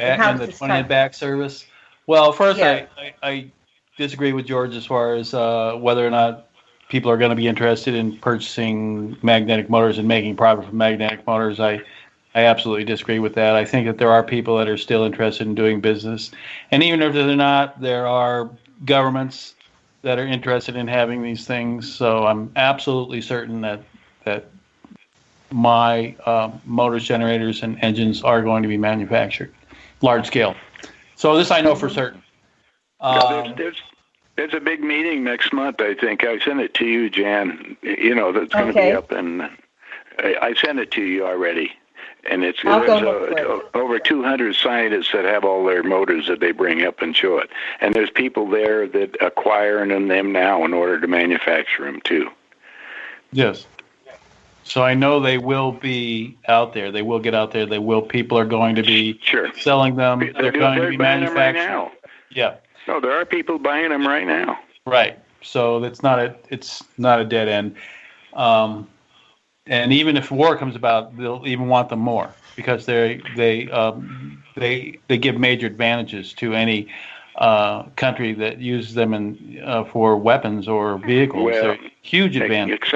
back service. Well, first I disagree with George as far as whether or not people are going to be interested in purchasing magnetic motors and making profit from magnetic motors. I absolutely disagree with that. I think that there are people that are still interested in doing business. And even if they're not, there are governments that are interested in having these things. So I'm absolutely certain that my motors, generators, and engines are going to be manufactured large scale. So this I know for certain.
There's a big meeting next month, I think. I sent it to you, Jan. That's going to be up, and I sent it to you already. And there's over 200 scientists that have all their motors that they bring up and show it. And there's people there that acquiring them now in order to manufacture them, too.
Yes. So I know they will be out there. They will get out there. People are going to be selling them. They're going to be manufactured.
Right now.
Yeah.
No, there are people buying them right now.
Right. So it's not a dead end. And even if war comes about, they'll even want them more because they give major advantages to any country that uses them for weapons or vehicles.
Well,
they're huge advantage.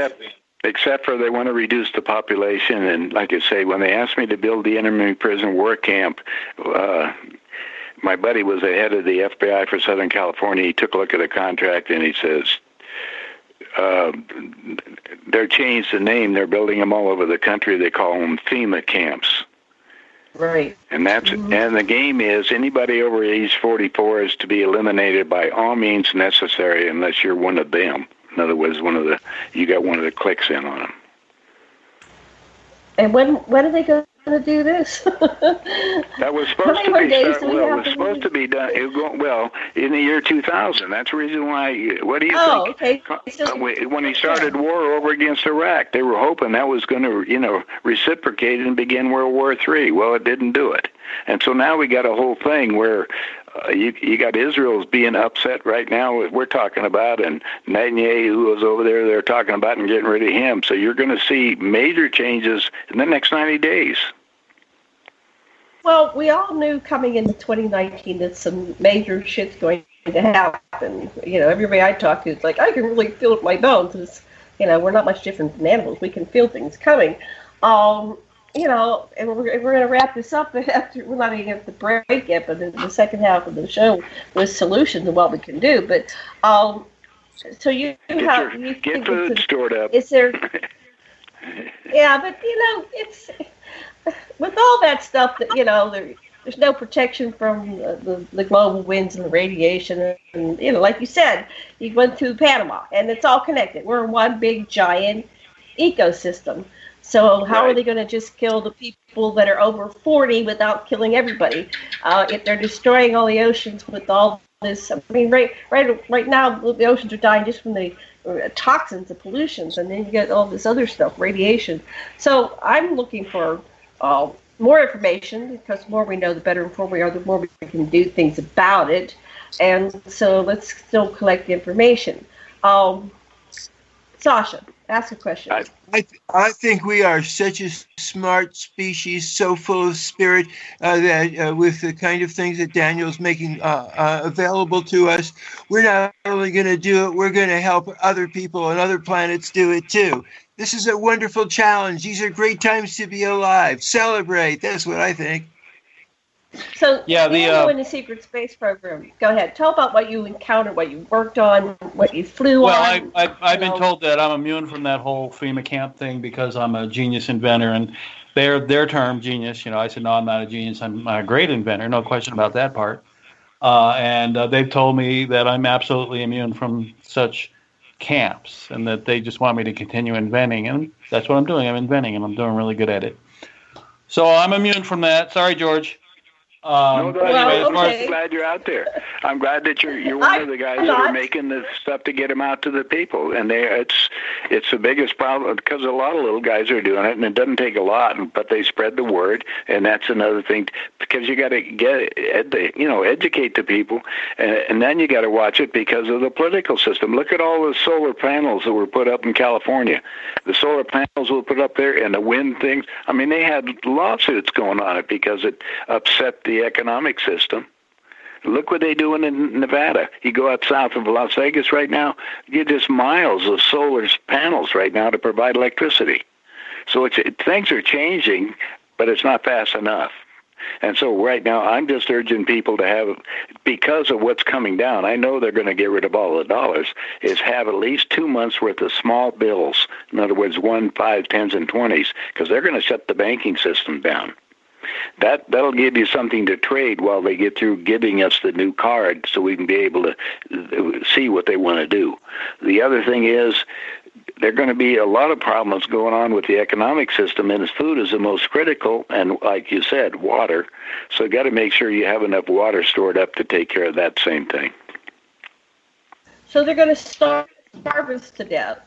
Except for they want to reduce the population. And like I say, when they asked me to build the enemy prison work camp, my buddy was the head of the FBI for Southern California. He took a look at the contract and he says, they're changed the name. They're building them all over the country. They call them FEMA camps.
Right.
And that's and the game is anybody over age 44 is to be eliminated by all means necessary unless you're one of them. In other words, you got one of the clicks in on them.
And when are they going to do this?
That was supposed to be supposed to be done. In the year 2000. That's the reason why. What do you think?
Okay.
When he started war over against Iraq, they were hoping that was going to, reciprocate and begin World War III. Well, it didn't do it, and so now we got a whole thing where. You got Israel's being upset right now. We're talking about, and Netanyahu was over there. They're talking about and getting rid of him. So you're going to see major changes in the next 90 days.
Well, we all knew coming into 2019 that some major shit's going to happen. Everybody I talk to is like, I can really feel it in my bones. It's, we're not much different than animals. We can feel things coming. And we're going to wrap this up after we're not even at the break yet, but in the second half of the show with solutions and what we can do. But so you
get food stored up.
Is there? Yeah, but it's with all that stuff that there's no protection from the global winds and the radiation, and like you said, you went through Panama, and it's all connected. We're in one big giant ecosystem. So how are they going to just kill the people that are over 40 without killing everybody? If they're destroying all the oceans with all this, right now the oceans are dying just from the toxins, the pollutions, and then you get all this other stuff, radiation. So I'm looking for more information, because the more we know, the better informed we are, the more we can do things about it. And so let's still collect the information. Sasha, ask a question.
I think we are such a smart species, so full of spirit, that with the kind of things that Daniel's making available to us, we're not only going to do it, we're going to help other people on other planets do it too. This is a wonderful challenge. These are great times to be alive. Celebrate. That's what I think.
So, in the secret space program, go ahead. Tell about what you encountered, what you worked on, what you flew on.
Well, I've been told that I'm immune from that whole FEMA camp thing because I'm a genius inventor, and their term genius. I said no, I'm not a genius. I'm a great inventor, no question about that part. And they've told me that I'm absolutely immune from such camps, and that they just want me to continue inventing, and that's what I'm doing. I'm inventing, and I'm doing really good at it. So I'm immune from that. Sorry, George.
I'm glad you're out there. I'm glad that you're one of the guys that are making this stuff to get them out to the people. And it's the biggest problem, because a lot of little guys are doing it, and it doesn't take a lot, but they spread the word, and that's another thing, because you got to educate the people, and then you got to watch it because of the political system. Look at all the solar panels that were put up in California. The solar panels were put up there, and the wind things. I mean, they had lawsuits going on it because it upset the economic system. Look what they're doing in Nevada. You go out south of Las Vegas right now, you get just miles of solar panels right now to provide electricity. So things are changing, but it's not fast enough. And so right now, I'm just urging people to have, because of what's coming down, I know they're going to get rid of all the dollars, is have at least 2 months worth of small bills. In other words, 1, 5, 10s, and 20s, because they're going to shut the banking system down. That'll give you something to trade while they get through giving us the new card, so we can be able to see what they want to do. The other thing is, there are going to be a lot of problems going on with the economic system, and food is the most critical, and like you said, water. So you got to make sure you have enough water stored up to take care of that same thing.
So they're going to starve us to death.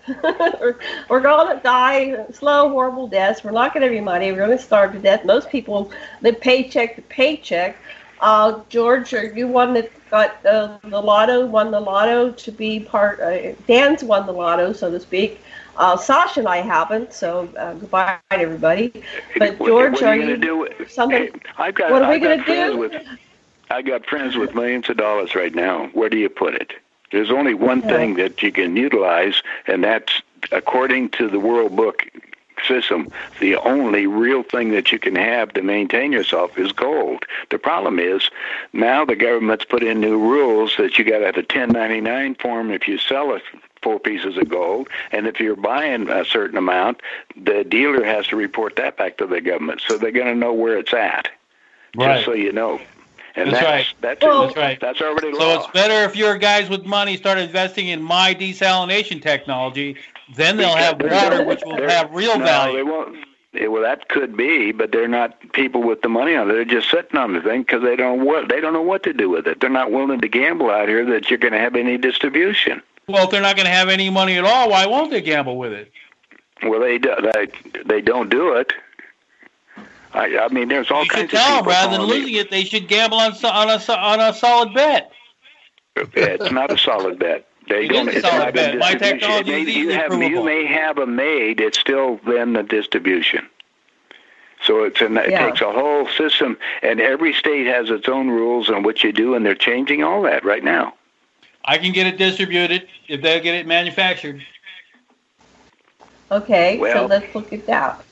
We're going to die slow, horrible deaths. We're not going to have any money. We're going to starve to death. Most people live paycheck to paycheck. George, are you one that got the lotto, won the lotto to be part? Dan's won the lotto, so to speak. Sasha and I haven't, so goodbye to everybody. But George,
what are you going to do?
Something?
What
are we going to do?
I got friends with millions of dollars right now. Where do you put it? There's only one thing that you can utilize, and that's, according to the World Book system, the only real thing that you can have to maintain yourself is gold. The problem is now the government's put in new rules that you got to have a 1099 form if you sell 4 pieces of gold, and if you're buying a certain amount, the dealer has to report that back to the government, so they're going to know where it's at. Right. Just so you know. And that's right. That's right. That's already law.
So it's better if your guys with money start investing in my desalination technology. Then they'll have water, which will have real value.
They won't. Well, that could be, but they're not people with the money on it. They're just sitting on the thing because they don't know what to do with it. They're not willing to gamble out here that you're going to have any distribution.
Well, if they're not going to have any money at all, why won't they gamble with it?
Well, they don't do it. I mean, there's all kinds of people. You should tell them,
rather than losing it, they should gamble on a solid bet.
It's not a solid bet. They don't. It's not a
My technology is easily provable.
You may have them made. It's still then the distribution. So it takes a whole system, and every state has its own rules on what you do, and they're changing all that right now.
I can get it distributed if they'll get it manufactured.
Okay, so let's look at that.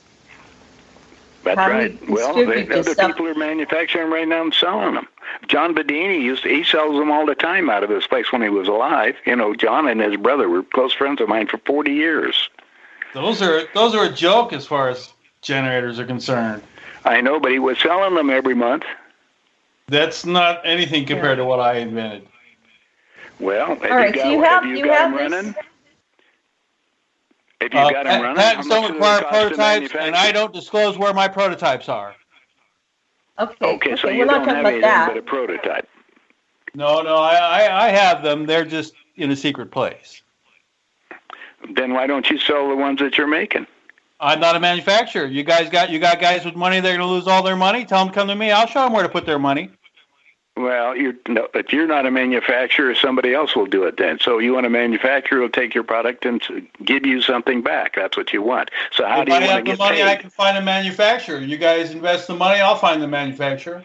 That's right. Well, other people are manufacturing them right now and selling them. John Bedini he sells them all the time out of his place when he was alive. You know, John and his brother were close friends of mine for 40 years.
Those are a joke as far as generators are concerned.
I know, but he was selling them every month.
That's not anything compared to what I invented.
Well, have you got them running? If you got them running,
patents don't require prototypes, and I don't disclose where my prototypes are.
Okay, so you don't have anything but a prototype.
No, I have them. They're just in a secret place.
Then why don't you sell the ones that you're making?
I'm not a manufacturer. You got guys with money. They're going to lose all their money. Tell them to come to me. I'll show them where to put their money.
Well, if you're not a manufacturer, somebody else will do it then. So you want a manufacturer who will take your product and give you something back. That's what you want. So how do you want to get paid? If I have the money,
I can find a manufacturer. You guys invest the money, I'll find the manufacturer.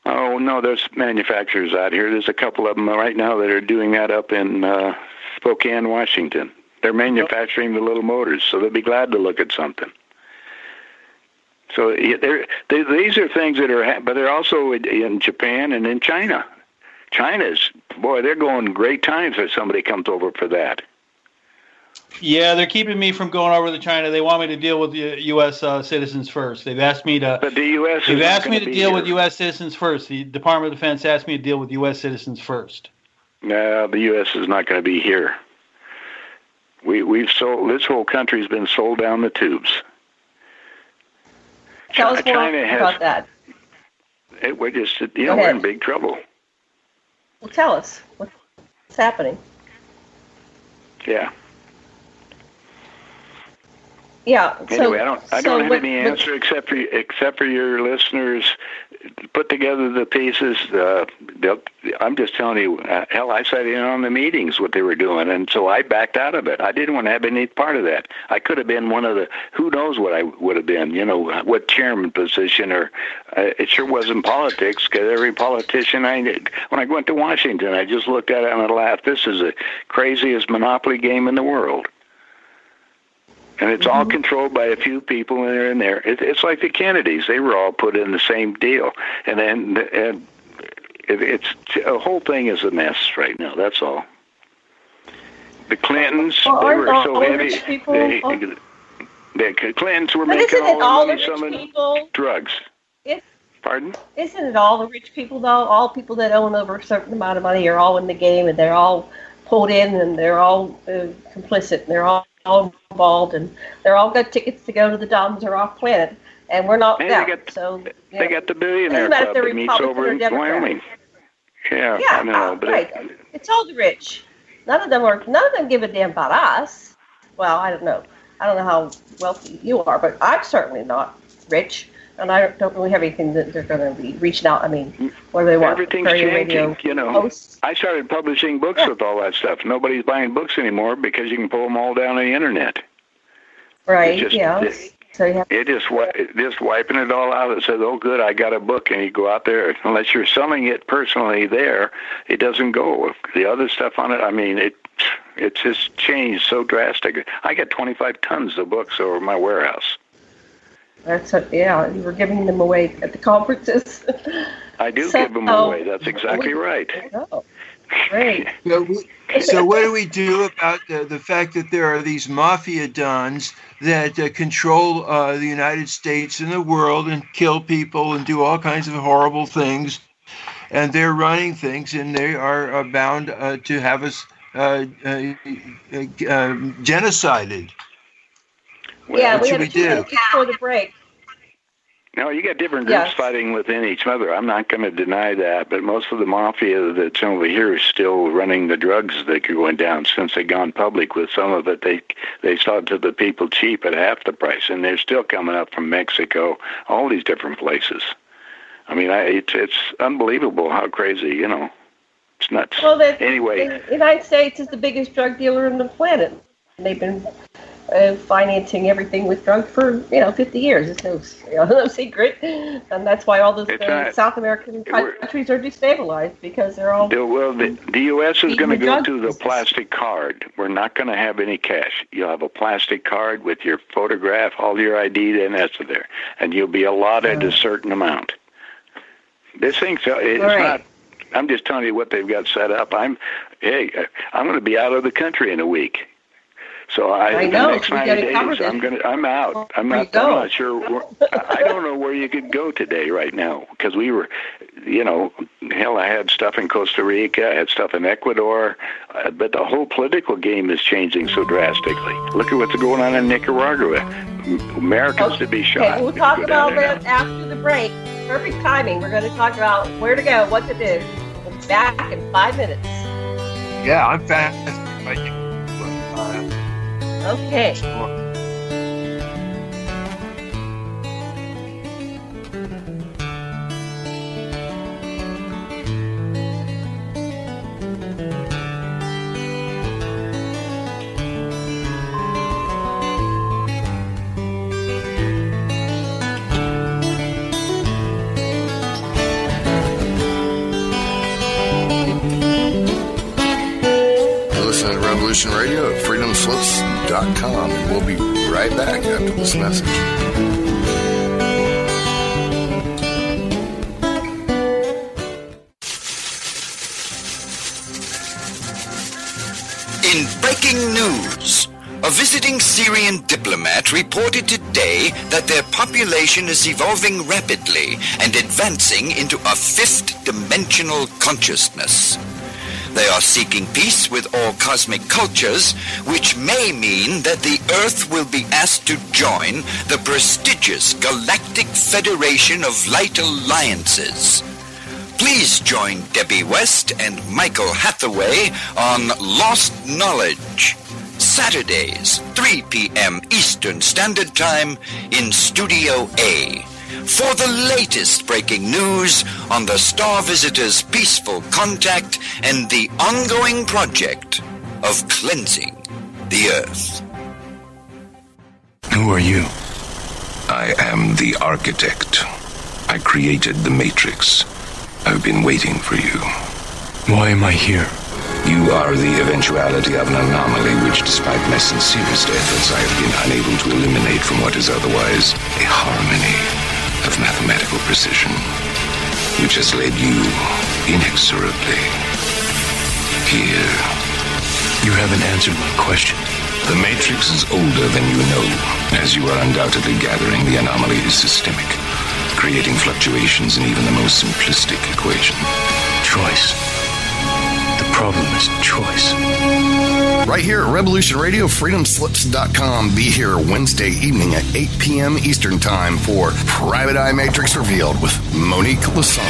Oh, no, there's manufacturers out here. There's a couple of them right now that are doing that up in Spokane, Washington. They're manufacturing the little motors, so they'll be glad to look at something. So these are things that are, but they're also in Japan and in China. They're going great times if somebody comes over for that.
Yeah, they're keeping me from going over to China. They want me to deal with the U.S. Citizens first. They've asked me to.
But the U.S.
They've asked me to deal with U.S. citizens first. The Department of Defense asked me to deal with U.S. citizens first.
No, the U.S. is not going to be here. We've sold. This whole country's been sold down the tubes.
Tell us more about that.
We're just, we're in big trouble.
Well, tell us what's happening.
Yeah.
Yeah.
Anyway, I don't have any answer except for your listeners put together the pieces. I'm just telling you, hell, I sat in on the meetings what they were doing, and so I backed out of it. I didn't want to have any part of that. I could have been one of the, who knows what I would have been, what chairman position, or it sure wasn't politics, because every politician when I went to Washington, I just looked at it and I laughed. This is the craziest monopoly game in the world. And it's all controlled by a few people in there. It's like the Kennedys; they were all put in the same deal, and it's the whole thing is a mess right now. That's all. The Clintons, they were so heavy. The Clintons were making all the money selling drugs. Pardon?
Isn't it all the rich people though? All people that own over a certain amount of money are all in the game, and they're all pulled in, and they're all complicit, and they're all involved, and they're all got tickets to go to the Doms or off planet, and we're not them.
They got the billionaire club that meets over in Wyoming. Yeah, I know, but
right. It's all the rich. None of them give a damn about us. Well, I don't know how wealthy you are, but I'm certainly not rich, and I don't really have anything that they're going to be reaching out. I mean, what do they want?
Everything's changing, Posts? I started publishing books with all that stuff. Nobody's buying books anymore because you can pull them all down on the internet.
Right, So you have
just wiping it all out. It says, "Oh, good, I got a book," and you go out there. Unless you're selling it personally, there, it doesn't go. The other stuff on it, I mean, it's just changed so drastic. I got 25 tons of books over my warehouse.
You were giving them away at the conferences.
I do give them away. That's exactly right.
Oh, great.
So what do we do about the fact that there are these mafia dons that control the United States and the world and kill people and do all kinds of horrible things, and they're running things, and they are bound to have us genocided?
What should we do? Before the break.
No, you got different groups fighting within each other. I'm not going to deny that, but most of the mafia that's over here is still running the drugs that are going down since they've gone public with some of it. They sold to the people cheap at half the price, and they're still coming up from Mexico, all these different places. I mean, it's unbelievable how crazy, it's nuts.
Well,
anyway,
the United States is the biggest drug dealer on the planet. They've been financing everything with drugs for 50 years. It's no secret, and that's why all those South American countries are destabilized, because they're all.
Well, the U.S. is going to go to the plastic card. We're not going to have any cash. You'll have a plastic card with your photograph, all your ID, and that's there, and you'll be allotted a certain amount. This thing's not. I'm just telling you what they've got set up. I'm going to be out of the country in a week. So
I know.
The next 90 days, I'm out. I'm not sure. I don't know where you could go today right now, because we were, I had stuff in Costa Rica, I had stuff in Ecuador, but the whole political game is changing so drastically. Look at what's going on in Nicaragua. Americans to be shot.
Okay, we'll talk about that after the break. Perfect timing. We're going to talk about where to go, what to do. We'll be back in 5 minutes.
Yeah, I'm fast.
Okay.
Listen to Revolution Radio at freedomslips.com, and we'll be right back after this message.
In breaking news, a visiting Syrian diplomat reported today that their population is evolving rapidly and advancing into a fifth-dimensional consciousness. They are seeking peace with all cosmic cultures, which may mean that the Earth will be asked to join the prestigious Galactic Federation of Light Alliances. Please join Debbie West and Michael Hathaway on Lost Knowledge, Saturdays, 3 p.m. Eastern Standard Time in Studio A, for the latest breaking news on the Star Visitors' peaceful contact and the ongoing project of cleansing the Earth.
Who are you? I am the architect. I created the Matrix. I've been waiting for you. Why am I here? You are the eventuality of an anomaly which, despite my sincerest efforts, I have been unable to eliminate from what is otherwise a harmony of mathematical precision, which has led you inexorably here. You haven't answered my question. The Matrix is older than you know. As you are undoubtedly gathering, the anomaly is systemic, creating fluctuations in even the most simplistic equation. Choice. The problem is choice.
Right here at Revolution Radio, freedomslips.com. Be here Wednesday evening at 8 p.m. Eastern Time for Private Eye Matrix Revealed with Monique Lessin.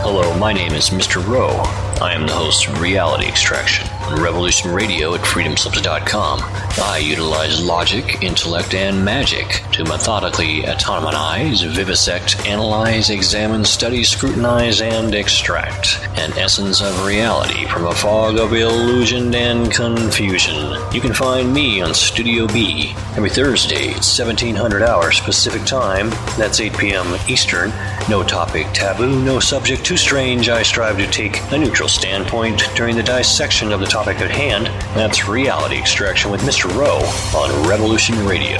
Hello, my name is Mr. Rowe. I am the host of Reality Extraction on Revolution Radio at freedomslips.com. I utilize logic, intellect, and magic to methodically autonomize, vivisect, analyze, examine, study, scrutinize, and extract an essence of reality from a fog of illusion and confusion. You can find me on Studio B every Thursday at 1700 hours Pacific Time. That's 8 p.m. Eastern. No topic taboo, no subject too strange. I strive to take a neutral standpoint during the dissection of the topic at hand. That's Reality Extraction with Mr. Rowe on Revolution Radio.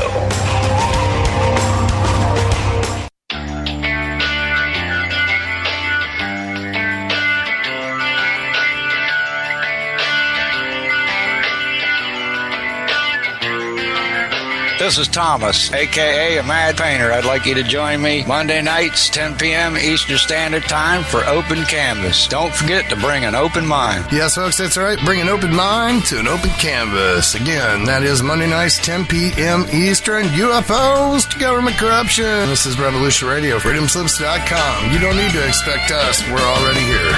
This is Thomas, a.k.a. a Mad Painter. I'd like you to join me Monday nights, 10 p.m. Eastern Standard Time for Open Canvas. Don't forget to bring an open mind.
Yes, folks, that's right. Bring an open mind to an open canvas. Again, that is Monday nights, 10 p.m. Eastern. UFOs to government corruption. This is Revolution Radio, freedomslips.com. You don't need to expect us. We're already here.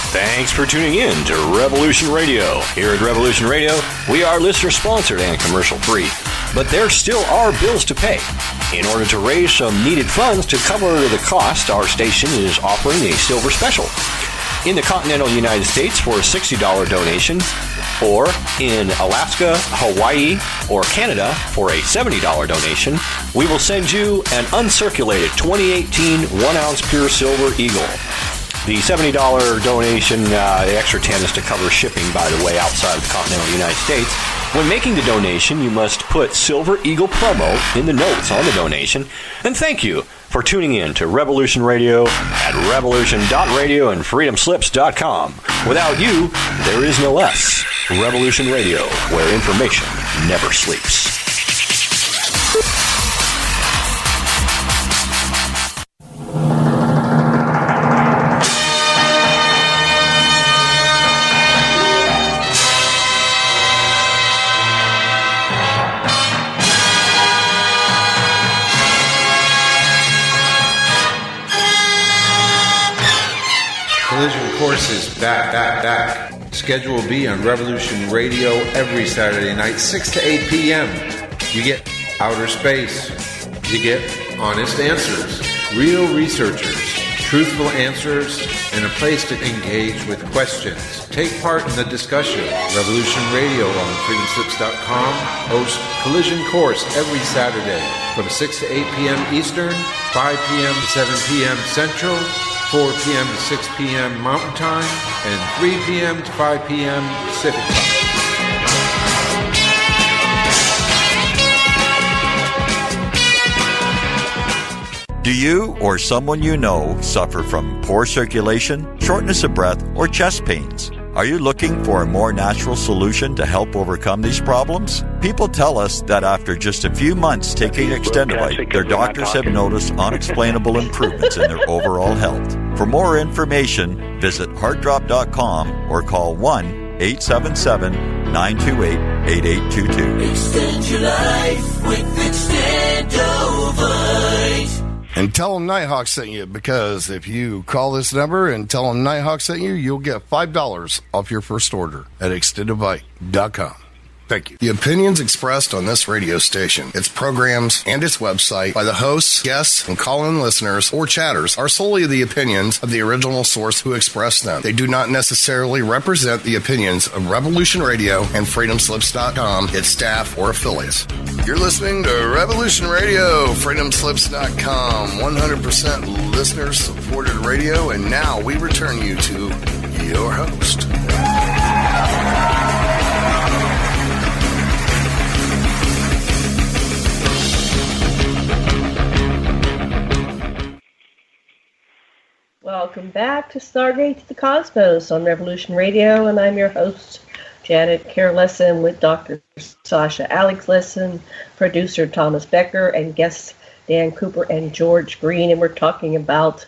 Thanks for tuning in to Revolution Radio. Here at Revolution Radio, we are listener-sponsored and commercial-free. But there still are bills to pay. In order to raise some needed funds to cover the cost, our station is offering a silver special. In the continental United States for a $60 donation, or in Alaska, Hawaii, or Canada for a $70 donation, we will send you an uncirculated 2018 1-ounce pure silver eagle. The $70 donation, the extra 10 is to cover shipping, by the way, outside of the continental United States. When making the donation, you must put Silver Eagle promo in the notes on the donation. And thank you for tuning in to Revolution Radio at revolution.radio and freedomslips.com. Without you, there is no us. Revolution Radio, where information never sleeps.
Collision Course is back. Schedule B on Revolution Radio every Saturday night, 6 to 8 p.m. You get outer space. You get honest answers, real researchers, truthful answers, and a place to engage with questions. Take part in the discussion. Revolution Radio on freedomslips.com hosts Collision Course every Saturday from 6 to 8 p.m. Eastern, 5 p.m. to 7 p.m. Central, 4 p.m. to 6 p.m. Mountain Time, and 3 p.m. to 5 p.m. Pacific Time.
Do you or someone you know suffer from poor circulation, shortness of breath, or chest pains? Are you looking for a more natural solution to help overcome these problems? People tell us that after just a few months taking Extendivite, their doctors have noticed unexplainable improvements in their overall health. For more information, visit heartdrop.com or call 1-877-928-8822.
Extend your life with Extendivite.
And tell them Nighthawk sent you, because if you call this number and tell them Nighthawk sent you, you'll get $5 off your first order at extendivite.com. Thank you. The opinions expressed on this radio station, its programs, and its website by the hosts, guests, and call-in listeners or chatters are solely the opinions of the original source who expressed them. They do not necessarily represent the opinions of Revolution Radio and freedomslips.com, its staff, or affiliates. You're listening to Revolution Radio, freedomslips.com, 100% listener-supported radio, and now we return you to your host.
Welcome back to Stargate to the Cosmos on Revolution Radio, and I'm your host, Janet Kerr Lessin, with Dr. Sasha Alex Lessin, producer Thomas Becker, and guests Dan Cooper and George Green, and we're talking about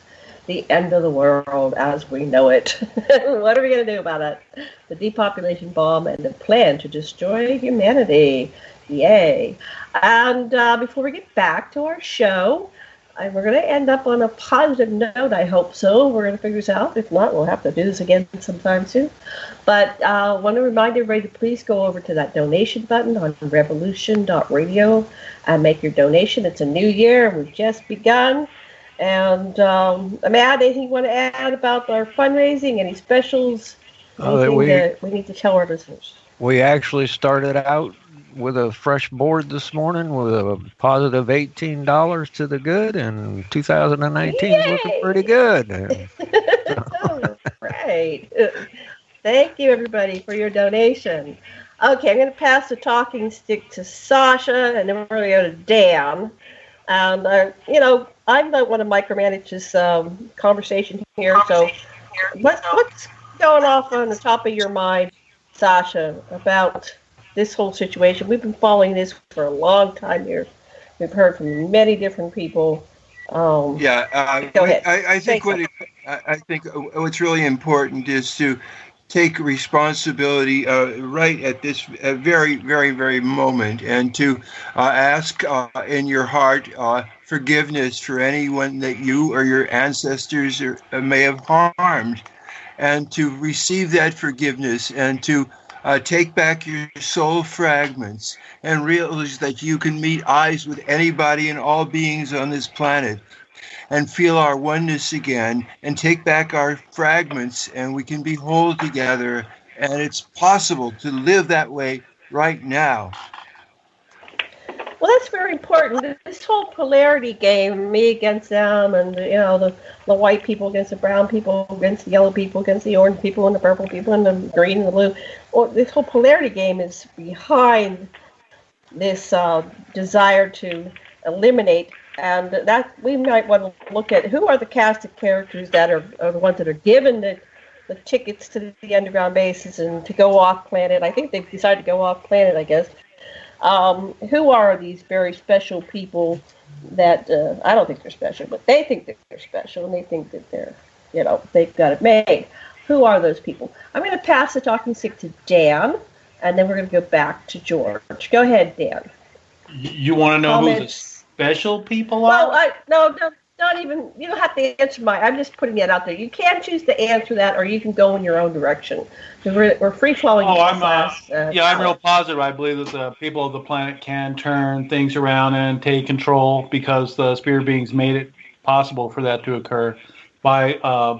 the end of the world as we know it. What are we going to do about it? The depopulation bomb and the plan to destroy humanity. Yay. And before we get back to our show, we're going to end up on a positive note, I hope so. We're going to figure this out. If not, we'll have to do this again sometime soon. But I want to remind everybody to please go over to that donation button on revolution.radio and make your donation. It's a new year. We've just begun. And Matt, anything you want to add about our fundraising? Any specials? Anything that we need to tell our listeners?
We actually started out with a fresh board this morning with a positive $18 to the good, and 2019 is looking pretty good.
Right. Thank you, everybody, for your donation. Okay, I'm going to pass the talking stick to Sasha, and then we're going to go to Dan. And, I don't want to micromanage this conversation here, so what's going off on the top of your mind, Sasha, about this whole situation? We've been following this for a long time here. We've heard from many different people. Go ahead.
I think what's really important is to take responsibility right at this very, very, very moment, and to ask in your heart forgiveness for anyone that you or your ancestors may have harmed, and to receive that forgiveness, and to take back your soul fragments and realize that you can meet eyes with anybody and all beings on this planet and feel our oneness again and take back our fragments, and we can be whole together. And it's possible to live that way right now.
Well, that's very important. This whole polarity game, me against them, and the white people against the brown people, against the yellow people, against the orange people, and the purple people, and the green and the blue. Well, this whole polarity game is behind this desire to eliminate, and that we might want to look at who are the cast of characters that are the ones that are given the tickets to the underground bases and to go off planet. I think they've decided to go off planet, I guess. Who are these very special people that I don't think they're special, but they think that they're special, and they think that they're, they've got it made. Who are those people? I'm going to pass the talking stick to Dan, and then we're going to go back to George. Go ahead, Dan.
You want to know who the special people are?
Well, no, not even. You don't have to answer I'm just putting that out there. You can choose to answer that, or you can go in your own direction. We're free flowing.
I'm real positive. I believe that the people of the planet can turn things around and take control because the spirit beings made it possible for that to occur by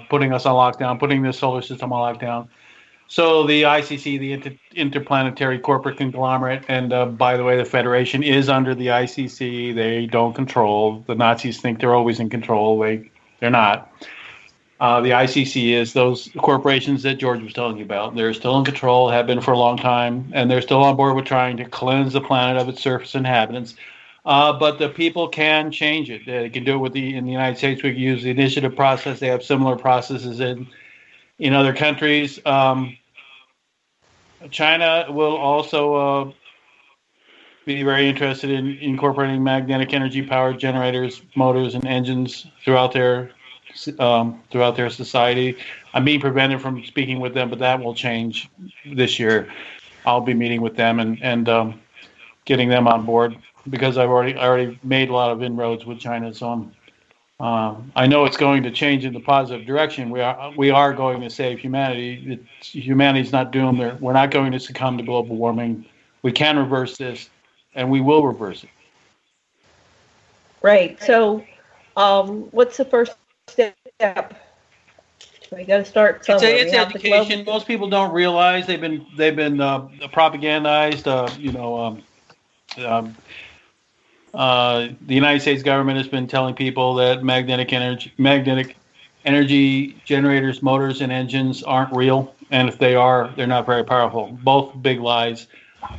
putting us on lockdown, putting this solar system on lockdown. So the ICC, the Interplanetary Corporate Conglomerate, and by the way, the Federation is under the ICC. They don't control. The Nazis think they're always in control. They're not. The ICC is those corporations that George was telling you about. They're still in control, have been for a long time, and they're still on board with trying to cleanse the planet of its surface inhabitants. But the people can change it. They can do it in the United States. We can use the initiative process. They have similar processes in other countries. China will also be very interested in incorporating magnetic energy powered generators, motors, and engines throughout their society. I'm being prevented from speaking with them, but that will change this year. I'll be meeting with them and getting them on board because I already made a lot of inroads with China. So I know it's going to change in the positive direction. We are going to save humanity. Humanity's not doomed. We're not going to succumb to global warming. We can reverse this, and we will reverse it.
Right. So, what's the first step? We got to start somewhere.
It's education. Most people don't realize they've been propagandized. The United States government has been telling people that magnetic energy generators, motors, and engines aren't real, and if they are, they're not very powerful. Both big lies,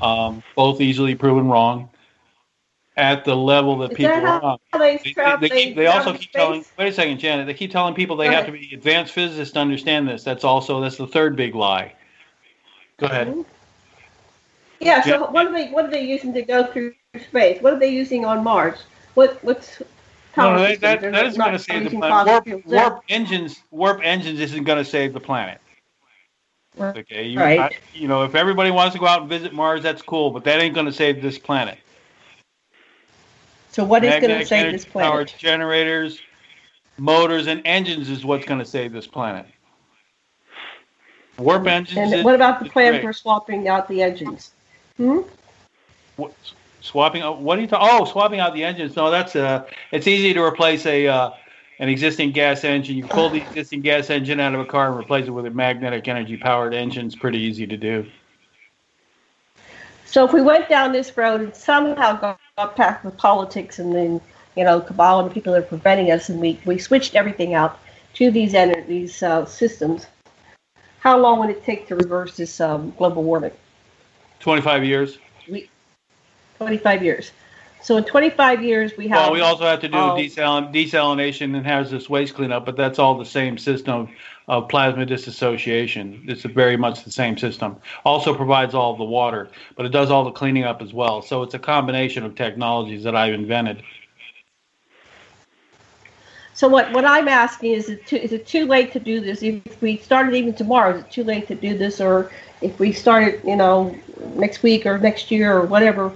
both easily proven wrong. At the level that people are on. They also keep telling. Wait a second, Janet. They keep telling people they have to be advanced physicists to understand this. That's the third big lie. Go ahead.
Yeah. So what are they using to go through space? What are they using on Mars? What's
No,
power
that
systems.
isn't going to save the planet. Warp engines isn't going to save the planet. Okay,
Right.
If everybody wants to go out and visit Mars, that's cool, but that ain't going to save this planet.
So what is going to save this planet?
Powered generators, motors, and engines is what's going to save this planet. Warp engines.
And what about the plan for swapping out the engines?
Swapping out? What are you talking? Oh, swapping out the engines. No, that's it's easy to replace an existing gas engine. You pull the existing gas engine out of a car and replace it with a magnetic energy powered engine. It's pretty easy to do.
So if we went down this road and somehow got past the politics and then, cabal and the people that are preventing us, and we switched everything out to these systems, how long would it take to reverse this global warming?
25 years.
25 years. So in 25 years, we have...
Well, we also have to do desalination and hazardous waste cleanup, but that's all the same system of plasma dissociation. It's very much the same system. Also provides all of the water, but it does all the cleaning up as well. So it's a combination of technologies that I've invented.
So what I'm asking is it too late to do this? If we started even tomorrow, is it too late to do this? Or if we started, next week or next year or whatever,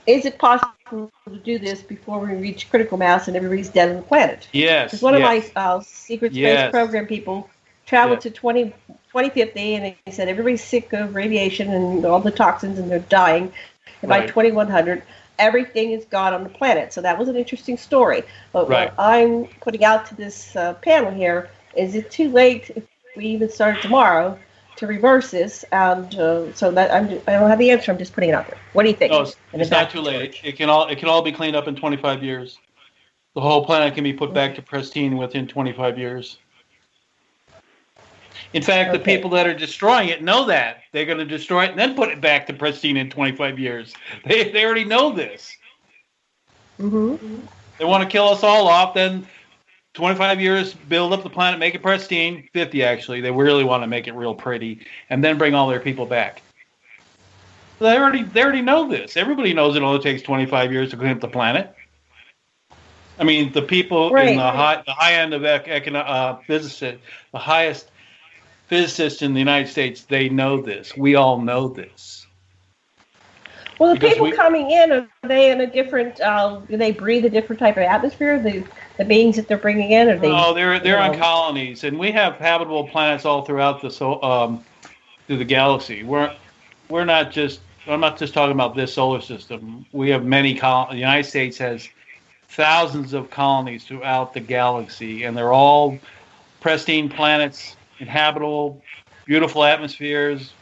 is it possible to do this before we reach critical mass and everybody's dead on the planet?
Yes.
Because one of my secret space program people traveled to 2050 and they said everybody's sick of radiation and all the toxins and they're dying. And by 2100, everything is gone on the planet. So that was an interesting story. But what I'm putting out to this panel here, is it too late if we even started tomorrow to reverse this? And so that I don't have the answer. I'm just putting it out there. What do you think?
No, it's not too late. It can all be cleaned up in 25 years. The whole planet can be put back to pristine within 25 years. In fact, the people that are destroying it know that. They're going to destroy it and then put it back to pristine in 25 years. They already know this.
Mm-hmm.
They want to kill us all off, then 25 years, build up the planet, make it pristine. 50, actually. They really want to make it real pretty, and then bring all their people back. They already know this. Everybody knows it only takes 25 years to clean up the planet. I mean, the people in the high end of physicists, the highest physicists in the United States, they know this. We all know this.
Well, the people coming in, are they in a different, do they breathe a different type of atmosphere? The beings that they're bringing in? Are they,
no, they're on colonies. And we have habitable planets all throughout through the galaxy. I'm not just talking about this solar system. We have many the United States has thousands of colonies throughout the galaxy, and they're all pristine planets, inhabitable, beautiful atmospheres,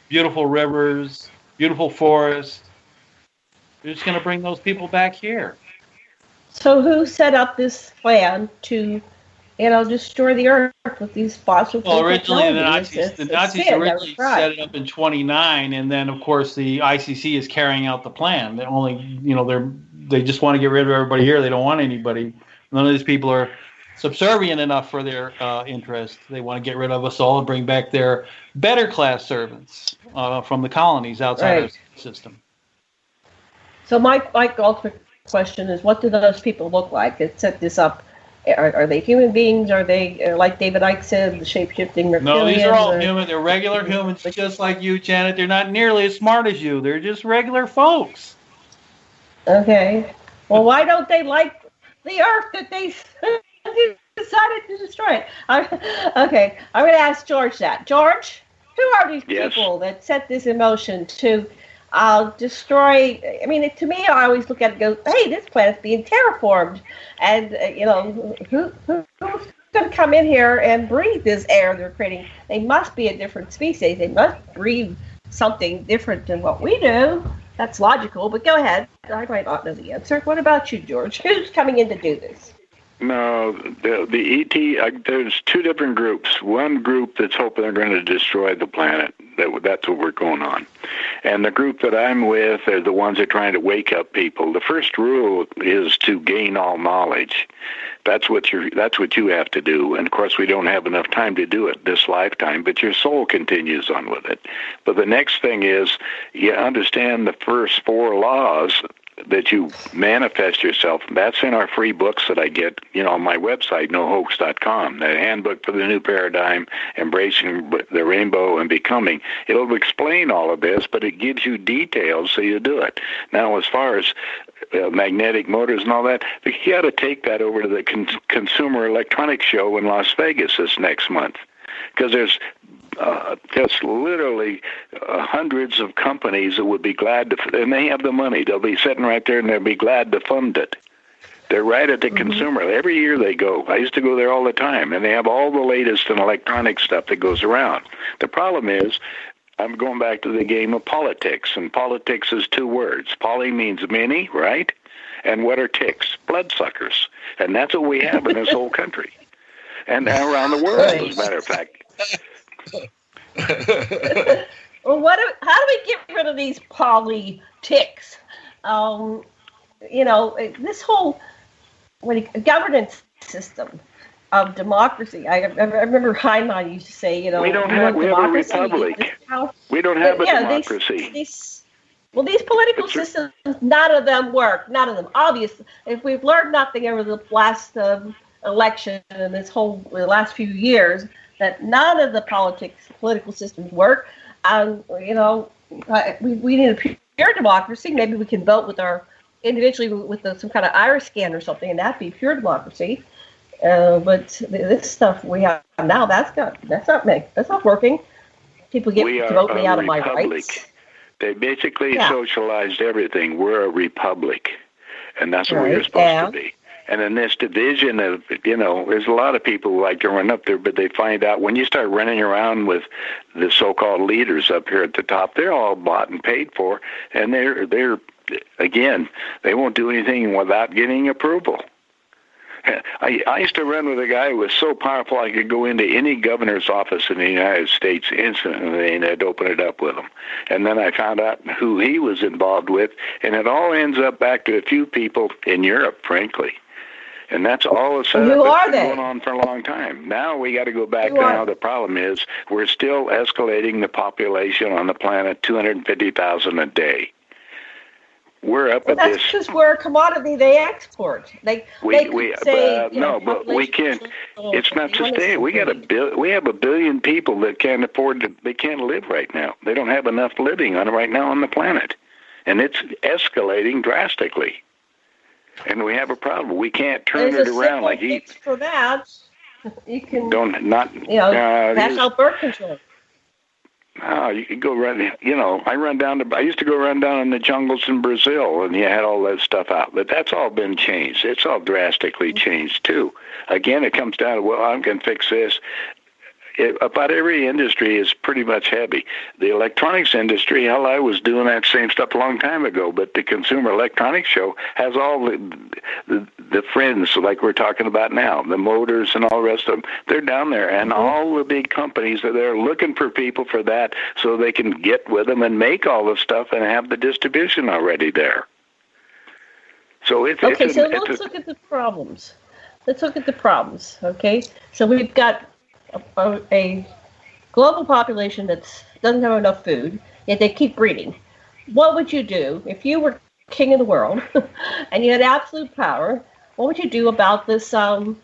beautiful rivers, beautiful forests. They're just going to bring those people back here.
So who set up this plan to, destroy the Earth with these fossil fuel technologies?
Well, originally the Nazis originally set it up in 29, and then of course the ICC is carrying out the plan. They only, they just want to get rid of everybody here. They don't want anybody. None of these people are subservient enough for their interest. They want to get rid of us all and bring back their better class servants from the colonies outside of the system.
So my ultimate question is, what do those people look like that set this up? Are they human beings? Are they, like David Icke said, the shape-shifting reptilians?
No, these are all human. They're regular humans just like you, Janet. They're not nearly as smart as you. They're just regular folks.
Okay. Well, why don't they like the Earth that they decided to destroy it? Okay, I'm going to ask George that. George, who are these people that set this in motion to destroy? I mean, to me, I always look at it and go, hey, this planet's being terraformed. And, who's going to come in here and breathe this air they're creating? They must be a different species. They must breathe something different than what we do. That's logical, but go ahead. I might not know the answer. What about you, George? Who's coming in to do this?
No, the ET, there's two different groups. One group that's hoping they're going to destroy the planet. That's what we're going on. And the group that I'm with are the ones that are trying to wake up people. The first rule is to gain all knowledge. That's what you have to do. And of course, we don't have enough time to do it this lifetime, but your soul continues on with it. But the next thing is you understand the first four laws that you manifest yourself. That's in our free books that I get, on my website, nohoax.com, the Handbook for the New Paradigm, Embracing the Rainbow and Becoming. It'll explain all of this, but it gives you details so you do it. Now, as far as magnetic motors and all that, you got to take that over to the Consumer Electronics Show in Las Vegas this next month, because there's just literally hundreds of companies that would be glad to, and they have the money. They'll be sitting right there, and they'll be glad to fund it. They're right at the consumer. Every year they go. I used to go there all the time, and they have all the latest in electronic stuff that goes around. The problem is, I'm going back to the game of politics, and politics is two words. Poly means many, right? And what are ticks? Bloodsuckers. And that's what we have in this whole country. And around the world, as a matter of fact.
Well, how do we get rid of these politics? This whole governance system of democracy. I remember Heinemann used to say,
we don't have a republic. We don't have a democracy.
These political systems, none of them work. None of them. Obviously, if we've learned nothing over the last election and the last few years, that none of the political systems work. We need a pure democracy. Maybe we can vote individually with some kind of iris scan or something, and that'd be pure democracy. But this stuff we have now, that's not working. People get to vote me out of my rights.
They basically socialized everything. We're a republic, and that's what we're supposed to be. And in this division of, there's a lot of people who like to run up there, but they find out when you start running around with the so-called leaders up here at the top, they're all bought and paid for, and they're again, they won't do anything without getting approval. I used to run with a guy who was so powerful I could go into any governor's office in the United States instantly, and I'd open it up with him. And then I found out who he was involved with, and it all ends up back to a few people in Europe, frankly. And that's all a setup that's been going on for a long time. Now we got to go back now. The problem is we're still escalating the population on the planet 250,000 a day. We're up at this.
That's because we're a commodity they export. But we
can't. It's not sustainable. We have a billion people that can't afford to. They can't live right now. They don't have enough living right now on the planet, and it's escalating drastically. And we have a problem. We can't turn it around like he.
For that, you can.
National
birth control.
Oh, you could go run. I used to go run down in the jungles in Brazil, and you had all that stuff out. But that's all been changed. It's all drastically changed too. Again, it comes down to I'm going to fix this. About every industry is pretty much heavy. The electronics industry, hell, I was doing that same stuff a long time ago, but the Consumer Electronics Show has all the friends like we're talking about now, the motors and all the rest of them. They're down there, and all the big companies are there looking for people for that so they can get with them and make all the stuff and have the distribution already there. So let's look
at the problems. Okay, so we've got a global population that doesn't have enough food, yet they keep breeding. What would you do if you were king of the world and you had absolute power? What would you do about this, the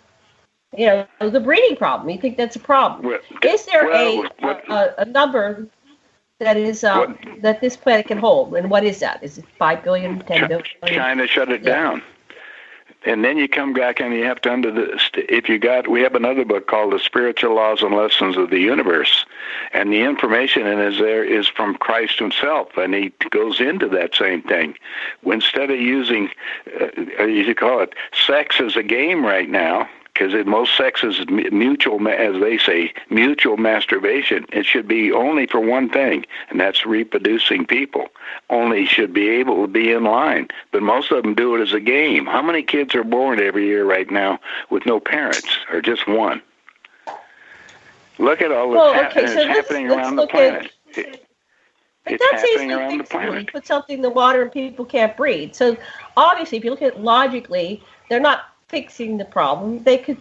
breeding problem? You think that's a problem? Is there a number that is that this planet can hold? And what is that? Is it 5 billion, 10 billion?
China shut it down. And then you come back and you have to we have another book called The Spiritual Laws and Lessons of the Universe. And the information in there is from Christ himself. And he goes into that same thing. Instead of using, sex as a game right now, because most sex is mutual, as they say, mutual masturbation. It should be only for one thing, and that's reproducing people. Only should be able to be in line. But most of them do it as a game. How many kids are born every year right now with no parents, or just one? Look at all that's happening around the planet. It's happening around the planet.
You put something in the water and people can't breathe. So obviously, if you look at it logically, they're not fixing the problem. They could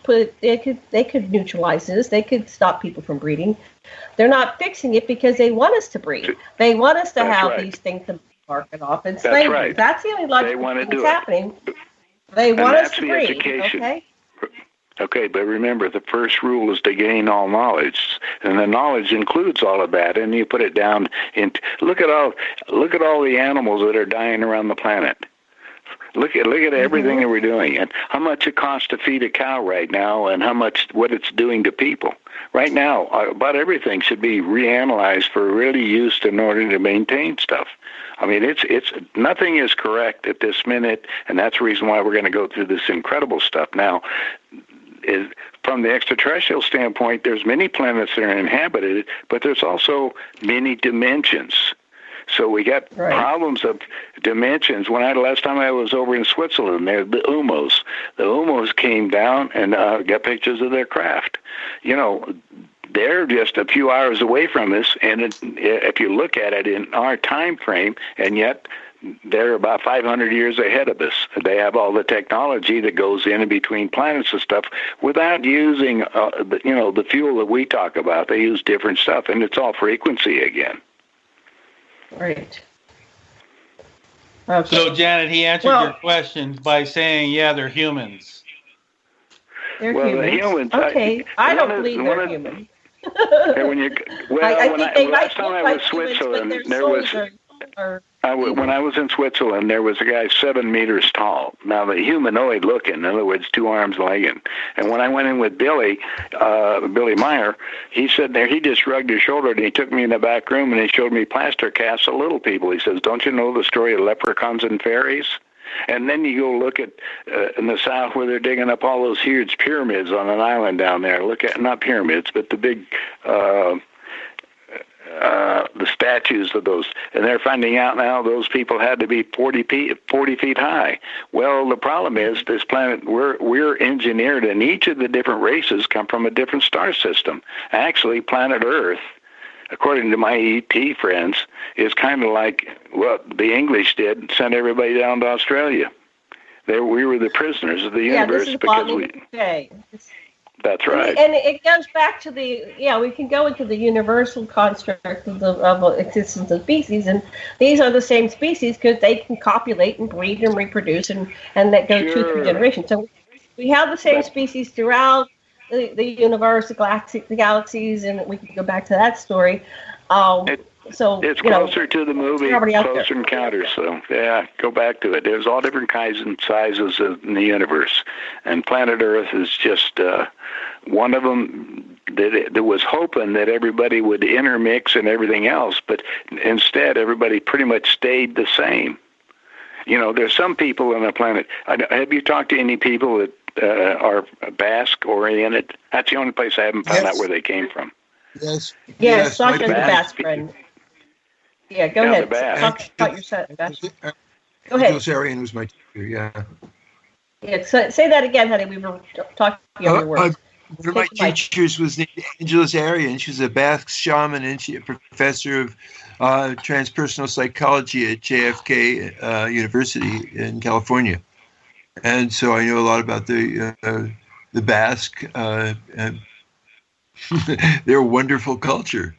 neutralize this. They could stop people from breeding. They're not fixing it because they want us to breed. They want us to have these things market off in
That's
slavery.
right.
That's the only logical
want to
thing
do
that's
it.
happening. They want us to
the
breed.
education.
Okay.
Okay, but remember, the first rule is to gain all knowledge, and the knowledge includes all of that. And you put it down in. Look at all the animals that are dying around the planet. Look at everything that we're doing, and how much it costs to feed a cow right now, and what it's doing to people right now. About everything should be reanalyzed for really used in order to maintain stuff. I mean, it's nothing is correct at this minute, and that's the reason why we're going to go through this incredible stuff now. From the extraterrestrial standpoint, there's many planets that are inhabited, but there's also many dimensions. So we got problems of dimensions. Last time I was over in Switzerland, there the UMOs. The UMOs came down and got pictures of their craft. You know, they're just a few hours away from us, and if you look at it in our time frame, and yet they're about 500 years ahead of us. They have all the technology that goes in between planets and stuff without using, the fuel that we talk about. They use different stuff, and it's all frequency again.
Right.
Okay. So, Janet, he answered your questions by saying, yeah, they're humans.
They're humans. Okay. I don't believe they're human.
Last time I was in Switzerland, when I was in Switzerland, there was a guy 7 meters tall. Now, the humanoid looking, in other words, 2 arms legging. And when I went in with Billy Meyer, he said there, he just shrugged his shoulder and he took me in the back room and he showed me plaster casts of little people. He says, don't you know the story of leprechauns and fairies? And then you go look at in the south where they're digging up all those huge pyramids on an island down there. Look at, not pyramids, but the big the statues of those, and they're finding out now those people had to be 40 feet high. Well, the problem is this planet, we're engineered, and each of the different races come from a different star system. Actually, planet Earth, according to my ET friends, is kind of like what the English did, sent everybody down to Australia. We were the prisoners of the universe because we... That's right.
And it goes back to we can go into the universal construct of existence of species, and these are the same species because they can copulate and breed and reproduce, and that goes 2-3 generations. So we have the same species throughout the universe, the galaxies, and we can go back to that story.
It's closer to the movie, Closer Encounters. So, yeah, go back to it. There's all different kinds and sizes in the universe. And planet Earth is just one of them that was hoping that everybody would intermix and everything else. But instead, everybody pretty much stayed the same. You know, there's some people on the planet. Have you talked to any people that are Basque-oriented? That's the only place I haven't found out where they came from.
Yes, Sasha's the Basque friend. Yeah, go ahead. Talk about your set, Sasha. Go ahead.
Bilzerian was my teacher, yeah.
Yeah, so say that again, honey. We were talking over your words.
One of my teachers was named Angeles Arian. She was a Basque shaman and a professor of transpersonal psychology at JFK University in California. And so I know a lot about the Basque. They're a wonderful culture.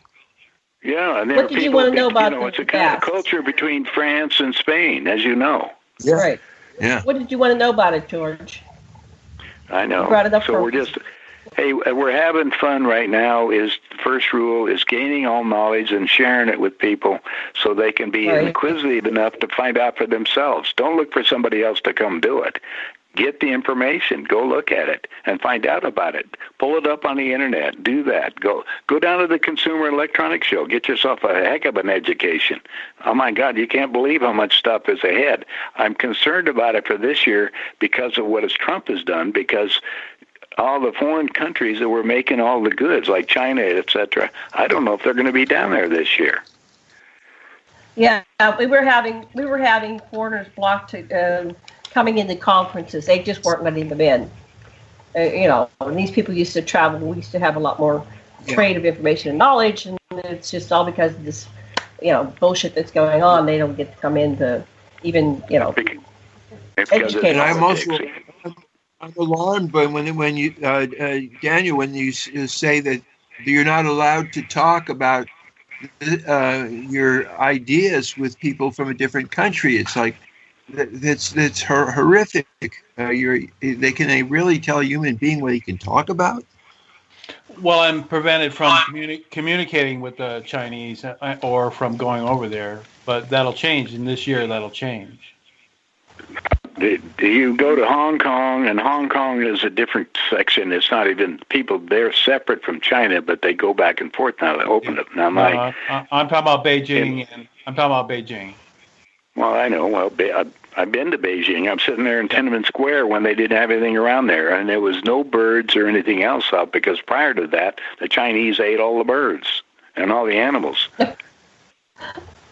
Yeah, and
what did you want to know about
it's a kind of culture between France and Spain, as you know.
Yeah. Right.
Yeah.
What did you want to know about it, George?
I know.
You brought it up
so we're having fun right now. The first rule is gaining all knowledge and sharing it with people so they can be inquisitive enough to find out for themselves. Don't look for somebody else to come do it. Get the information. Go look at it and find out about it. Pull it up on the internet. Do that. Go down to the Consumer Electronics Show. Get yourself a heck of an education. Oh, my God, you can't believe how much stuff is ahead. I'm concerned about it for this year because of what Trump has done, because all the foreign countries that were making all the goods, like China, etc., I don't know if they're going to be down there this year.
Yeah, we were having foreigners blocked coming into conferences. They just weren't letting them in. And these people used to travel. We used to have a lot more trade of information and knowledge, and it's just all because of this, bullshit that's going on. They don't get to come in to even, educate.
And I'm also I'm alarmed by when you Daniel, when you say that you're not allowed to talk about your ideas with people from a different country. It's like that's horrific. Can they really tell a human being what he can talk about?
Well, I'm prevented from communicating with the Chinese or from going over there, but that'll change. In this year, that'll change.
You go to Hong Kong, and Hong Kong is a different section. It's not even people. They're separate from China, but they go back and forth now. They open it now.
I'm talking about Beijing, and I'm talking about Beijing.
Well, I know. Well, I've been to Beijing. I'm sitting there in Tiananmen Square when they didn't have anything around there, and there was no birds or anything else up because prior to that, the Chinese ate all the birds and all the animals.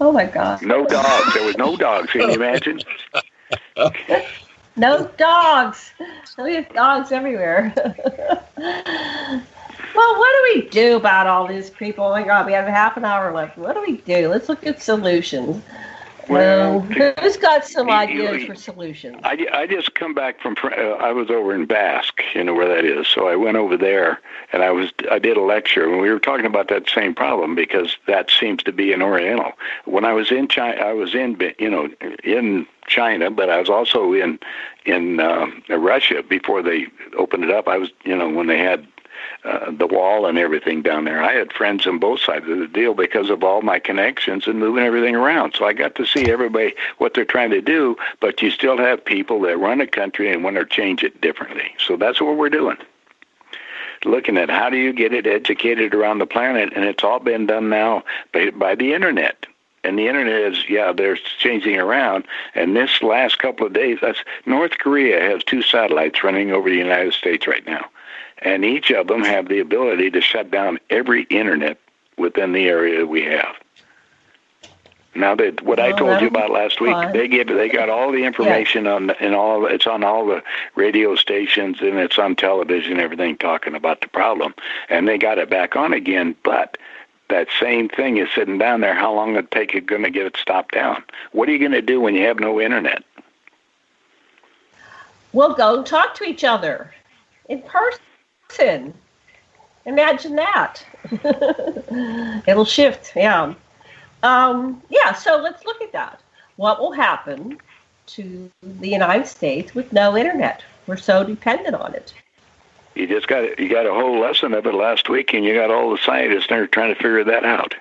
Oh my God!
No dogs. There was no dogs. Can you imagine?
No dogs. We have dogs everywhere. Well, what do we do about all these people? Oh my God, we have half an hour left. What do we do? Let's look at solutions. Well, who's got some ideas for solutions?
I just come back from. I was over in Basque, you know where that is. So I went over there, and I did a lecture, and we were talking about that same problem because that seems to be an Oriental. When I was in China, I was in China, but I was also in Russia before they opened it up. I was, when they had the wall and everything down there. I had friends on both sides of the deal because of all my connections and moving everything around. So I got to see everybody, what they're trying to do, but you still have people that run a country and want to change it differently. So that's what we're doing. Looking at how do you get it educated around the planet, and it's all been done now by the internet. And the internet is, they're changing around. And this last couple of days, North Korea has 2 satellites running over the United States right now. And each of them have the ability to shut down every internet within the area we have. Now that what I told you about last week, they got all the information it's on all the radio stations and it's on television, everything talking about the problem, and they got it back on again. But that same thing is sitting down there. How long it take going to get it stopped down? What are you going to do when you have no internet?
We'll go and talk to each other in person. Imagine that. It'll shift, So let's look at that. What will happen to the United States with no internet? We're so dependent on it.
You got a whole lesson of it last week, and you got all the scientists there trying to figure that out.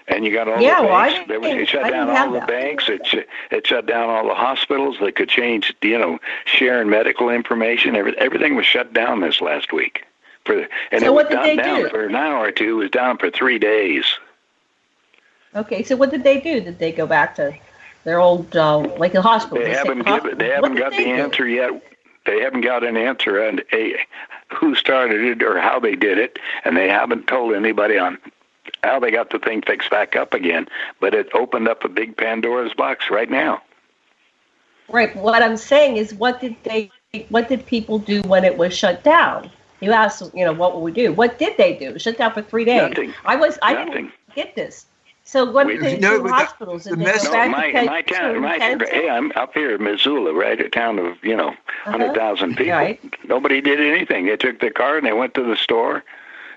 And you got all the banks. It shut down all the banks. It shut down all the hospitals. They could change, sharing medical information. Everything was shut down this last week. It was down for an hour or two. It was down for 3 days.
Okay, so what did they do? Did they go back to their old, like the hospital?
They haven't got the answer yet. They haven't got an answer on who started it or how they did it, and they haven't told anybody on how they got the thing fixed back up again, but it opened up a big Pandora's box right now.
Right. What I'm saying is, what did people do when it was shut down? You asked, what will we do? What did they do? Shut down for 3 days.
Nothing.
I didn't get this. So what did they do in hospitals? Did they go back to
hey, I'm up here in Missoula, right, a town of 100,000 people. Right. Nobody did anything. They took their car and they went to the store.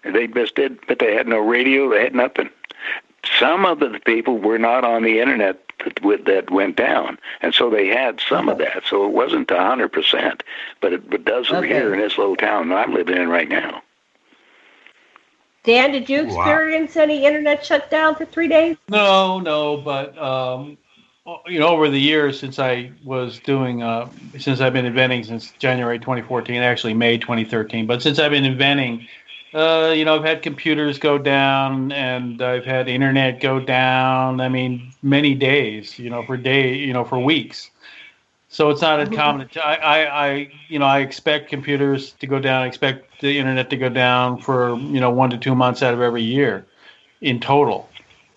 They just did, but they had no radio. They had nothing. Some of the people were not on the internet that went down, and so they had some of that. So it wasn't 100%, but it does over here in this little town that I'm living in right now.
Dan, did you experience any internet shutdown for 3 days?
No, but over the years since I was doing, since I've been inventing since January 2014, actually May 2013, but since I've been inventing. I've had computers go down and I've had internet go down. I mean, many days, for weeks. So it's not uncommon. I expect computers to go down. I expect the internet to go down for, 1 to 2 months out of every year in total.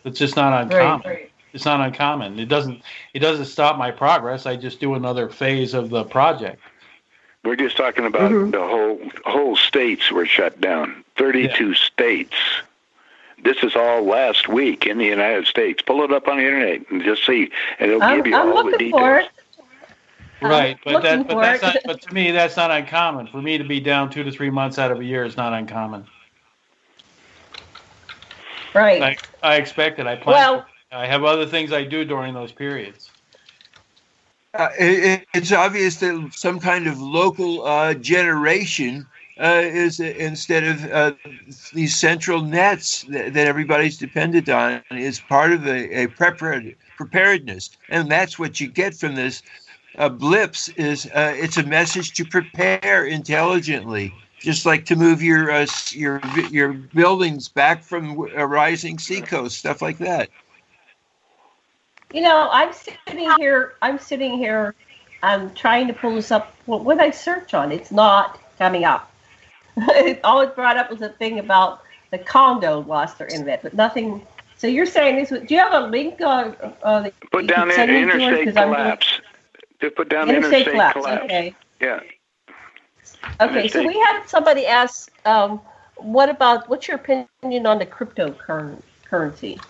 It's just not uncommon. Right. It's not uncommon. It doesn't stop my progress. I just do another phase of the project.
We're just talking about the whole states were shut down. 32 states. This is all last week in the United States. Pull it up on the internet and just see, and it'll give you all the details.
Right, but to me that's not uncommon. For me to be down 2 to 3 months out of a year is not uncommon.
Right.
I expect it. I plan. I have other things I do during those periods.
It's obvious that some kind of local generation is instead of these central nets that everybody's dependent on is part of a preparedness, and that's what you get from this blips. Is it's a message to prepare intelligently, just like to move your buildings back from a rising seacoast, stuff like that.
You know, I'm sitting here. I'm trying to pull this up. What did I search on? It's not coming up. All it brought up was a thing about the Congo lost their internet, but nothing. So you're saying this? Do you have a link on?
Put down the interstate collapse. Just put down interstate collapse.
Okay.
Yeah.
Okay. So we had somebody ask, what's your opinion on the cryptocurrency?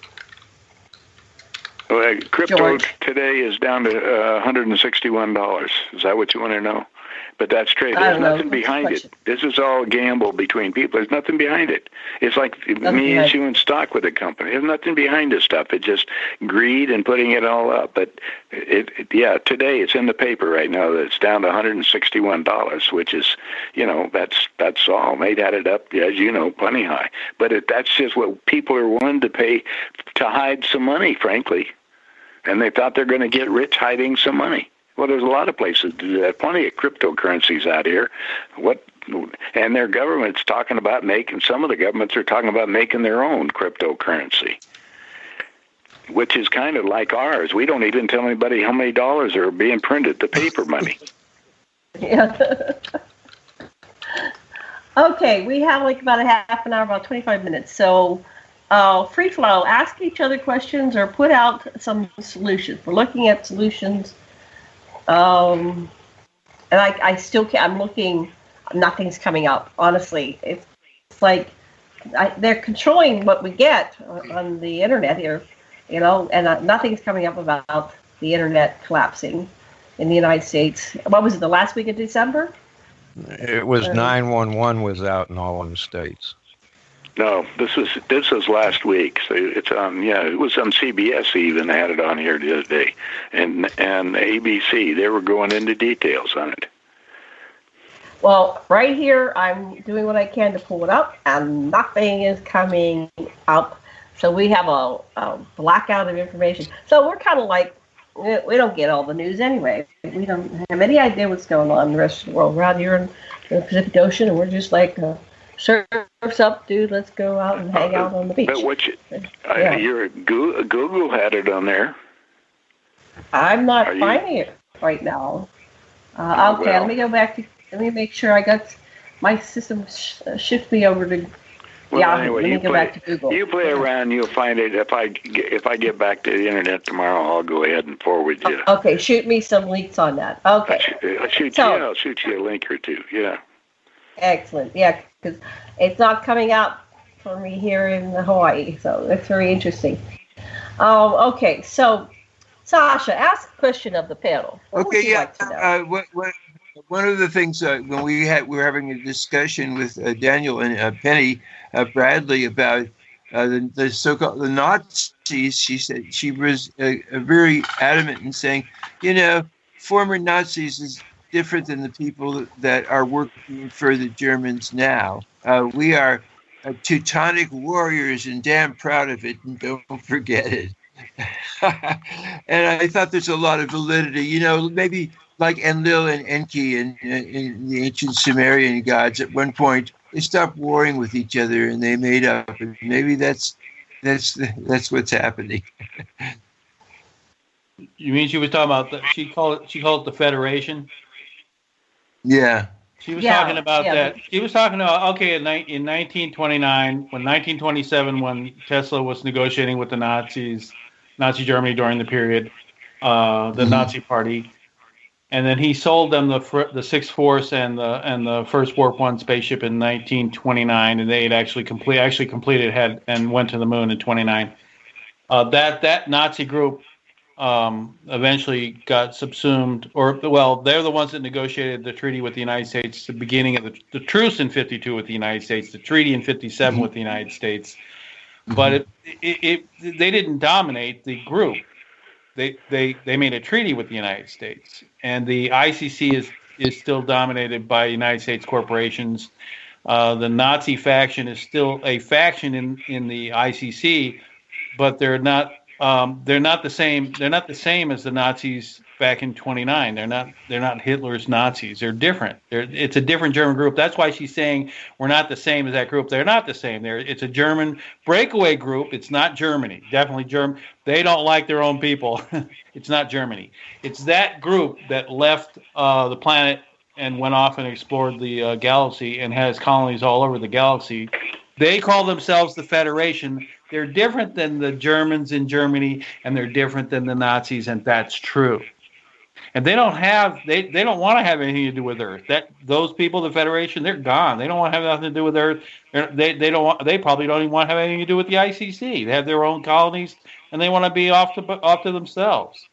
Well, crypto
George.
today is down to $161. Is that what you want to know? But that's trade. There's nothing behind it. This is all a gamble between people. There's nothing behind it. It's like me issuing stock with a company. There's nothing behind this stuff. It's just greed and putting it all up. But today it's in the paper right now that it's down to $161, which is, that's all. They'd added up, as you know, plenty high. But that's just what people are willing to pay to hide some money, frankly. And they thought they're going to get rich hiding some money. Well, there's a lot of places to do that. Plenty of cryptocurrencies out here. And their government's talking about some of the governments are talking about making their own cryptocurrency, which is kind of like ours. We don't even tell anybody how many dollars are being printed, the paper money.
Yeah. Okay, we have like about a half an hour, about 25 minutes. So free flow, ask each other questions or put out some solutions. We're looking at solutions. And I still can't, I'm looking, nothing's coming up, honestly. It's like they're controlling what we get on the internet here, and nothing's coming up about the internet collapsing in the United States. What was it, the last week of December?
It was 911 was out in all of the states.
No, this was last week. So it's on. Yeah, it was on CBS. Even had it on here the other day, and ABC. They were going into details on it.
Well, right here, I'm doing what I can to pull it up, and nothing is coming up. So we have a blackout of information. So we're kind of like, we don't get all the news anyway. We don't have any idea what's going on in the rest of the world. We're out here in the Pacific Ocean, and we're just like. Surf's up, dude. Let's go out and hang out on the beach.
But Google had it on there.
I'm not finding it right now. Okay, let me go back to. Let me make sure I got my system. Shift me over to.
Anyway,
let me go back to Google.
You play around, you'll find it. If I get back to the internet tomorrow, I'll go ahead and forward you.
Okay, shoot me some links on that. Okay.
I'll shoot you a link or two. Yeah.
Excellent. Yeah, because it's not coming up for me here in Hawaii, so that's very interesting. Okay, so Sasha, ask a question of the panel. What would you like to know?
One of the things when we were having a discussion with Daniel and Penny Bradley about the so-called the Nazis, she said she was very adamant in saying, former Nazis is different than the people that are working for the Germans now. We are Teutonic warriors and damn proud of it, and don't forget it. And I thought there's a lot of validity, maybe like Enlil and Enki and the ancient Sumerian gods. At one point, they stopped warring with each other and they made up. And maybe that's what's happening.
You mean she was talking about she called it the Federation?
Yeah.
She was talking about that. She was talking about, in 1929, when 1927, when Tesla was negotiating with the Nazis, Nazi Germany during the period, the Nazi Party, and then he sold them the Sixth Force and the first Warp 1 spaceship in 1929, and they had actually completed and went to the moon in 29. That Nazi group eventually got subsumed, they're the ones that negotiated the treaty with the United States, the beginning of the truce in 52 with the United States, the treaty in 57 with the United States. But they didn't dominate the group. They made a treaty with the United States, and the ICC is still dominated by United States corporations. The Nazi faction is still a faction in the ICC, but they're not the same. They're not the same as the Nazis back in 29. They're not Hitler's Nazis. They're different. It's a different German group. That's why she's saying we're not the same as that group. They're not the same. It's a German breakaway group. It's not Germany. Definitely German. They don't like their own people. It's not Germany. It's that group that left the planet and went off and explored the galaxy and has colonies all over the galaxy. They call themselves the Federation. They're different than the Germans in Germany, and they're different than the Nazis, and that's true. And they don't want to have anything to do with Earth. Those people, the Federation, they're gone. They don't want to have nothing to do with Earth. They probably don't even want to have anything to do with the ICC. They have their own colonies, and they want to be off to themselves.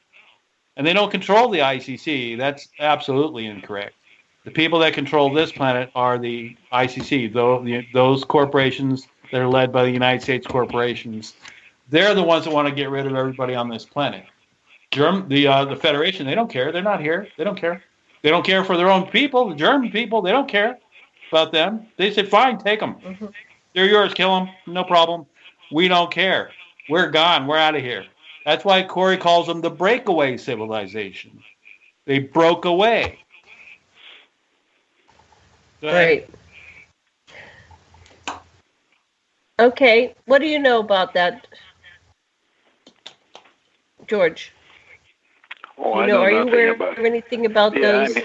And they don't control the ICC. That's absolutely incorrect. The people that control this planet are the ICC, those corporations that are led by the United States corporations. They're the ones that want to get rid of everybody on this planet. The Federation, they don't care. They're not here. They don't care. They don't care for their own people, the German people. They don't care about them. They said, fine, take them. Mm-hmm. They're yours. Kill them. No problem. We don't care. We're gone. We're out of here. That's why Corey calls them the breakaway civilization. They broke away.
Right. Okay. What do you know about that, George?
Oh,
are you aware of anything about those?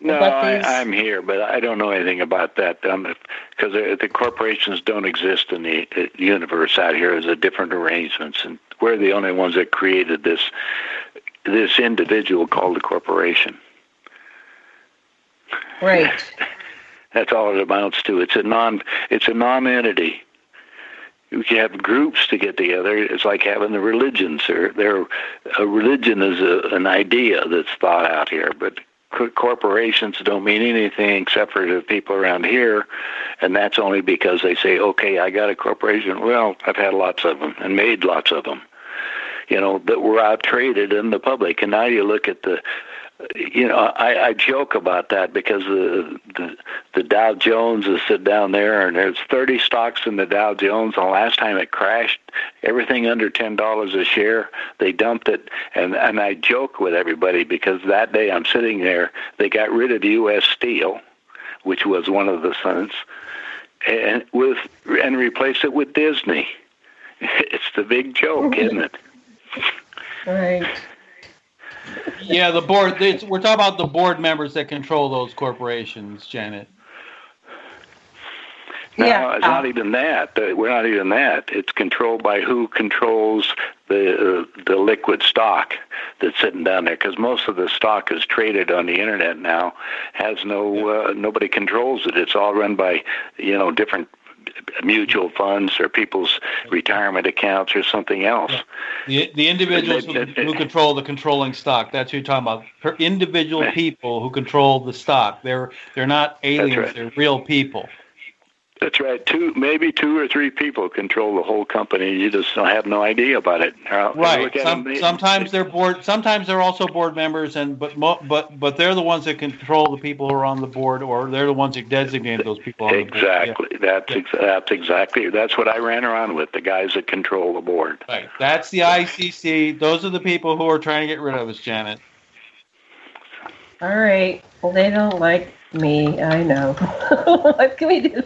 I'm here, but I don't know anything about that because the corporations don't exist in the universe out here. There's different arrangements, and we're the only ones that created this individual called a corporation.
Right.
That's all it amounts to. It's a non-entity. You can have groups to get together. It's like having the religions. A religion is an idea that's thought out here, but corporations don't mean anything except for the people around here, and that's only because they say, okay, I got a corporation. Well, I've had lots of them and made lots of them, that were out traded in the public. And now you look at I joke about that because the Dow Jones is sit down there, and there's 30 stocks in the Dow Jones. And the last time it crashed, everything under $10 a share, they dumped it. And I joke with everybody because that day I'm sitting there, they got rid of U.S. Steel, which was one of the sons, and replaced it with Disney. It's the big joke, isn't it?
Right.
Yeah, the board. We're talking about the board members that control those corporations, Janet.
No, it's not even that. We're not even that. It's controlled by who controls the liquid stock that's sitting down there. Because most of the stock is traded on the internet now. Has nobody controls it. It's all run by different mutual funds or people's retirement accounts or something else.
The individuals who control the controlling stock. That's who you're talking about. Individual people who control the stock. They're not aliens. Right. They're real people.
That's right. Maybe two or three people control the whole company. You just have no idea about it.
Right. Sometimes they're board. Sometimes they're also board members, but they're the ones that control the people who are on the board, or they're the ones that designate those people on the board.
Exactly. Yeah. That's what I ran around with, the guys that control the board.
Right. That's the ICC. Those are the people who are trying to get rid of us, Janet.
All right. Well, they don't like me, I know. What can we do?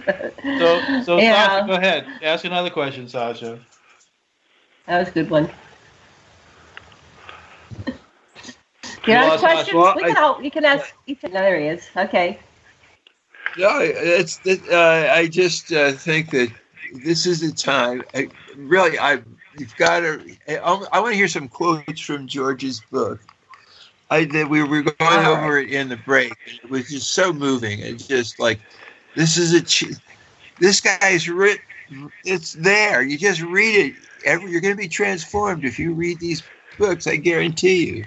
So yeah. Sasha, go ahead. Ask another question, Sasha.
That was a good one. You have questions? You can ask. There he is. Okay.
Yeah, I just think that this is the time. You've got to. I want to hear some quotes from George's book. We were going over it in the break. It was just so moving. It's just like, this guy's written. It's there. You just read it. You're going to be transformed if you read these books. I guarantee you.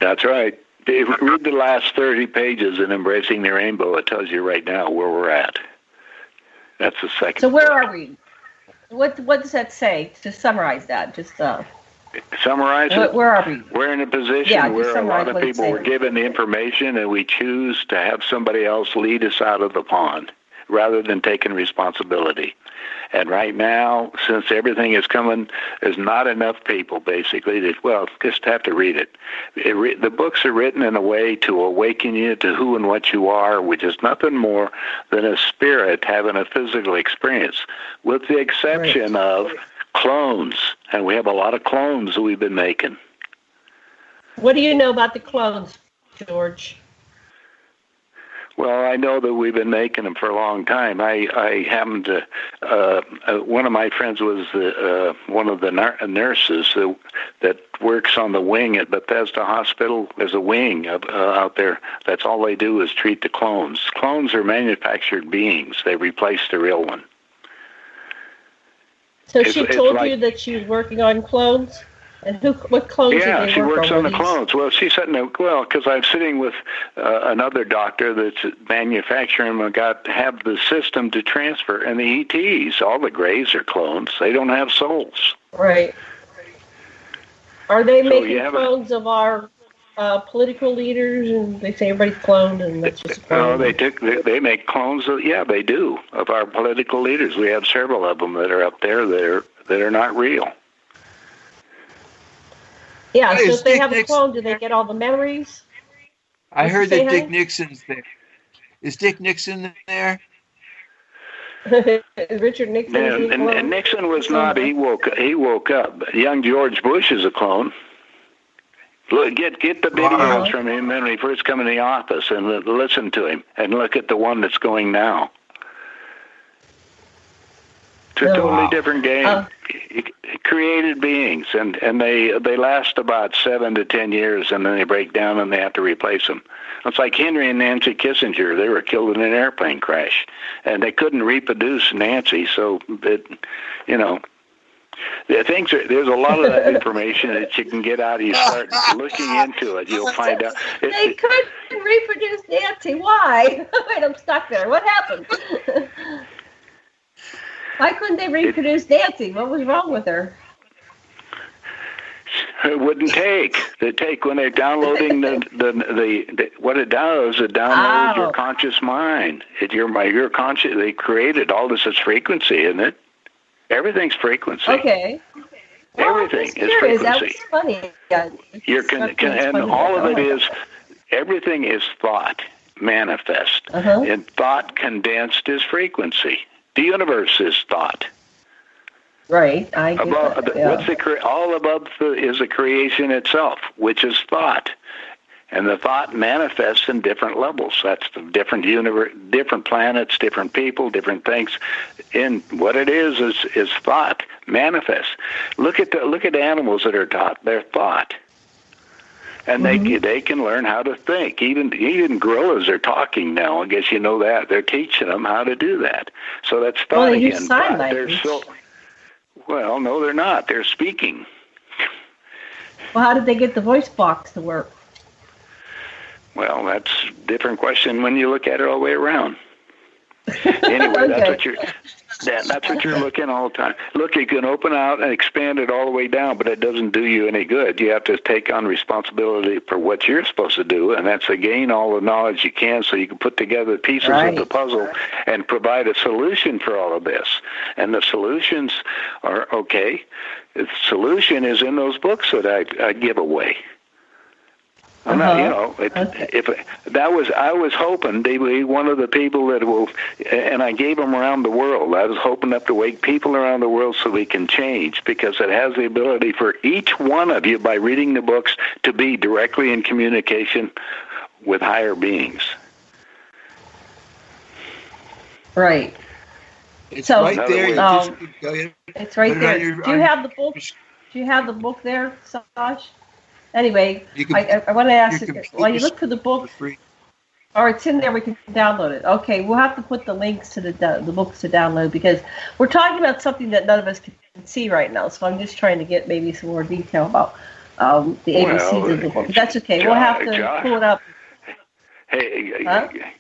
That's right. Read the last 30 pages in Embracing the Rainbow. It tells you right now where we're at. That's the second.
So where are we? what does that say? To summarize that, just
summarize it.
Where are we?
We're in a position where a lot of people were given the information, and we choose to have somebody else lead us out of the pond rather than taking responsibility. And right now, since everything is coming, there's not enough people, basically, that, just have to read it. The books are written in a way to awaken you to who and what you are, which is nothing more than a spirit having a physical experience, with the exception of clones. And we have a lot of clones that we've been making.
What do you know about the clones, George?
Well, I know that we've been making them for a long time. I happened to, one of my friends was one of the nurses that works on the wing at Bethesda Hospital. There's a wing out there. That's all they do is treat the clones. Clones are manufactured beings. They replace the real one.
So she told you that she was working on clones? And what clones do they work on?
Yeah, she works on the clones. Well, she's sitting there, because I'm sitting with another doctor that's manufacturing them and have the system to transfer. And the ETs, all the Greys are clones. They don't have souls.
Right. Are they making clones of our political leaders? And they say everybody's cloned, and that's just a clone.
They make clones they do, of our political leaders. We have several of them that are up there that are not real.
Yeah, so if they have a clone, do they get all the memories?
I heard that Dick Nixon's there. Is Dick Nixon there?
Richard Nixon.
Yeah, and Nixon was not. He woke up. Young George Bush is a clone. Look, get the videos from him when he first come in the office and listen to him, and look at the one that's going now. It's a totally different game. Created beings, and they last about 7 to 10 years, and then they break down and they have to replace them. It's like Henry and Nancy Kissinger. They were killed in an airplane crash, and they couldn't reproduce Nancy, so there's a lot of that information that you can get out. You start looking into it, you'll find out.
They couldn't reproduce Nancy. Why? Wait, I'm stuck there. What happened? Why couldn't they reproduce Nancy? What was wrong with her?
It wouldn't take. They take when they're downloading what it does. It downloads your conscious mind. Your conscious. They created all this as frequency, isn't it? Everything's frequency.
Okay.
Everything is frequency.
That was funny. Yeah,
and all of it is. Everything is thought manifest, and thought condensed is frequency. The universe is thought.
Right. I get that. Yeah.
All above is the creation itself, which is thought. And the thought manifests in different levels. That's the different universe, different planets, different people, different things. And what it is thought manifests. Look at animals that are taught. They're thought. And they can learn how to think. Even gorillas are talking now. I guess you know that. They're teaching them how to do that. So that's thought
they
again.
Use sign language.
Well, no, they're not. They're speaking.
Well, how did they get the voice box to work?
Well, that's a different question when you look at it all the way around. Anyway, that's what you're looking all the time. Look, you can open out and expand it all the way down, but it doesn't do you any good. You have to take on responsibility for what you're supposed to do, and that's to gain all the knowledge you can so you can put together pieces of the puzzle and provide a solution for all of this. And the solutions are okay. The solution is in those books that I give away. I'm not, I was hoping they would be one of the people that will, and I gave them around the world. I was hoping up to wake people around the world so we can change, because it has the ability for each one of you, by reading the books, to be directly in communication with higher beings.
Right.
It's right there.
It's right there. Do you have the book? Do you have the book there, Sasha? Anyway, I want to ask you, while you look for the book, or it's in there, we can download it. Okay, we'll have to put the links to the books to download, because we're talking about something that none of us can see right now. So I'm just trying to get maybe some more detail about the ABCs of the book. But that's okay. We'll have to pull it up.
Hey,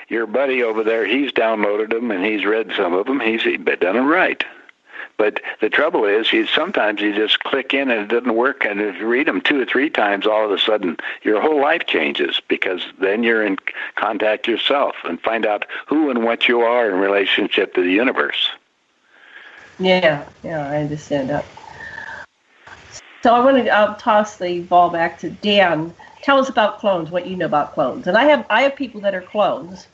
your buddy over there, he's downloaded them and he's read some of them. He's done it right. But the trouble is, sometimes you just click in and it doesn't work, and if you read them 2 or 3 times, all of a sudden your whole life changes, because then you're in contact yourself and find out who and what you are in relationship to the universe.
Yeah, I understand that. So I want to toss the ball back to Dan. Tell us about clones, what you know about clones. And I have people that are clones,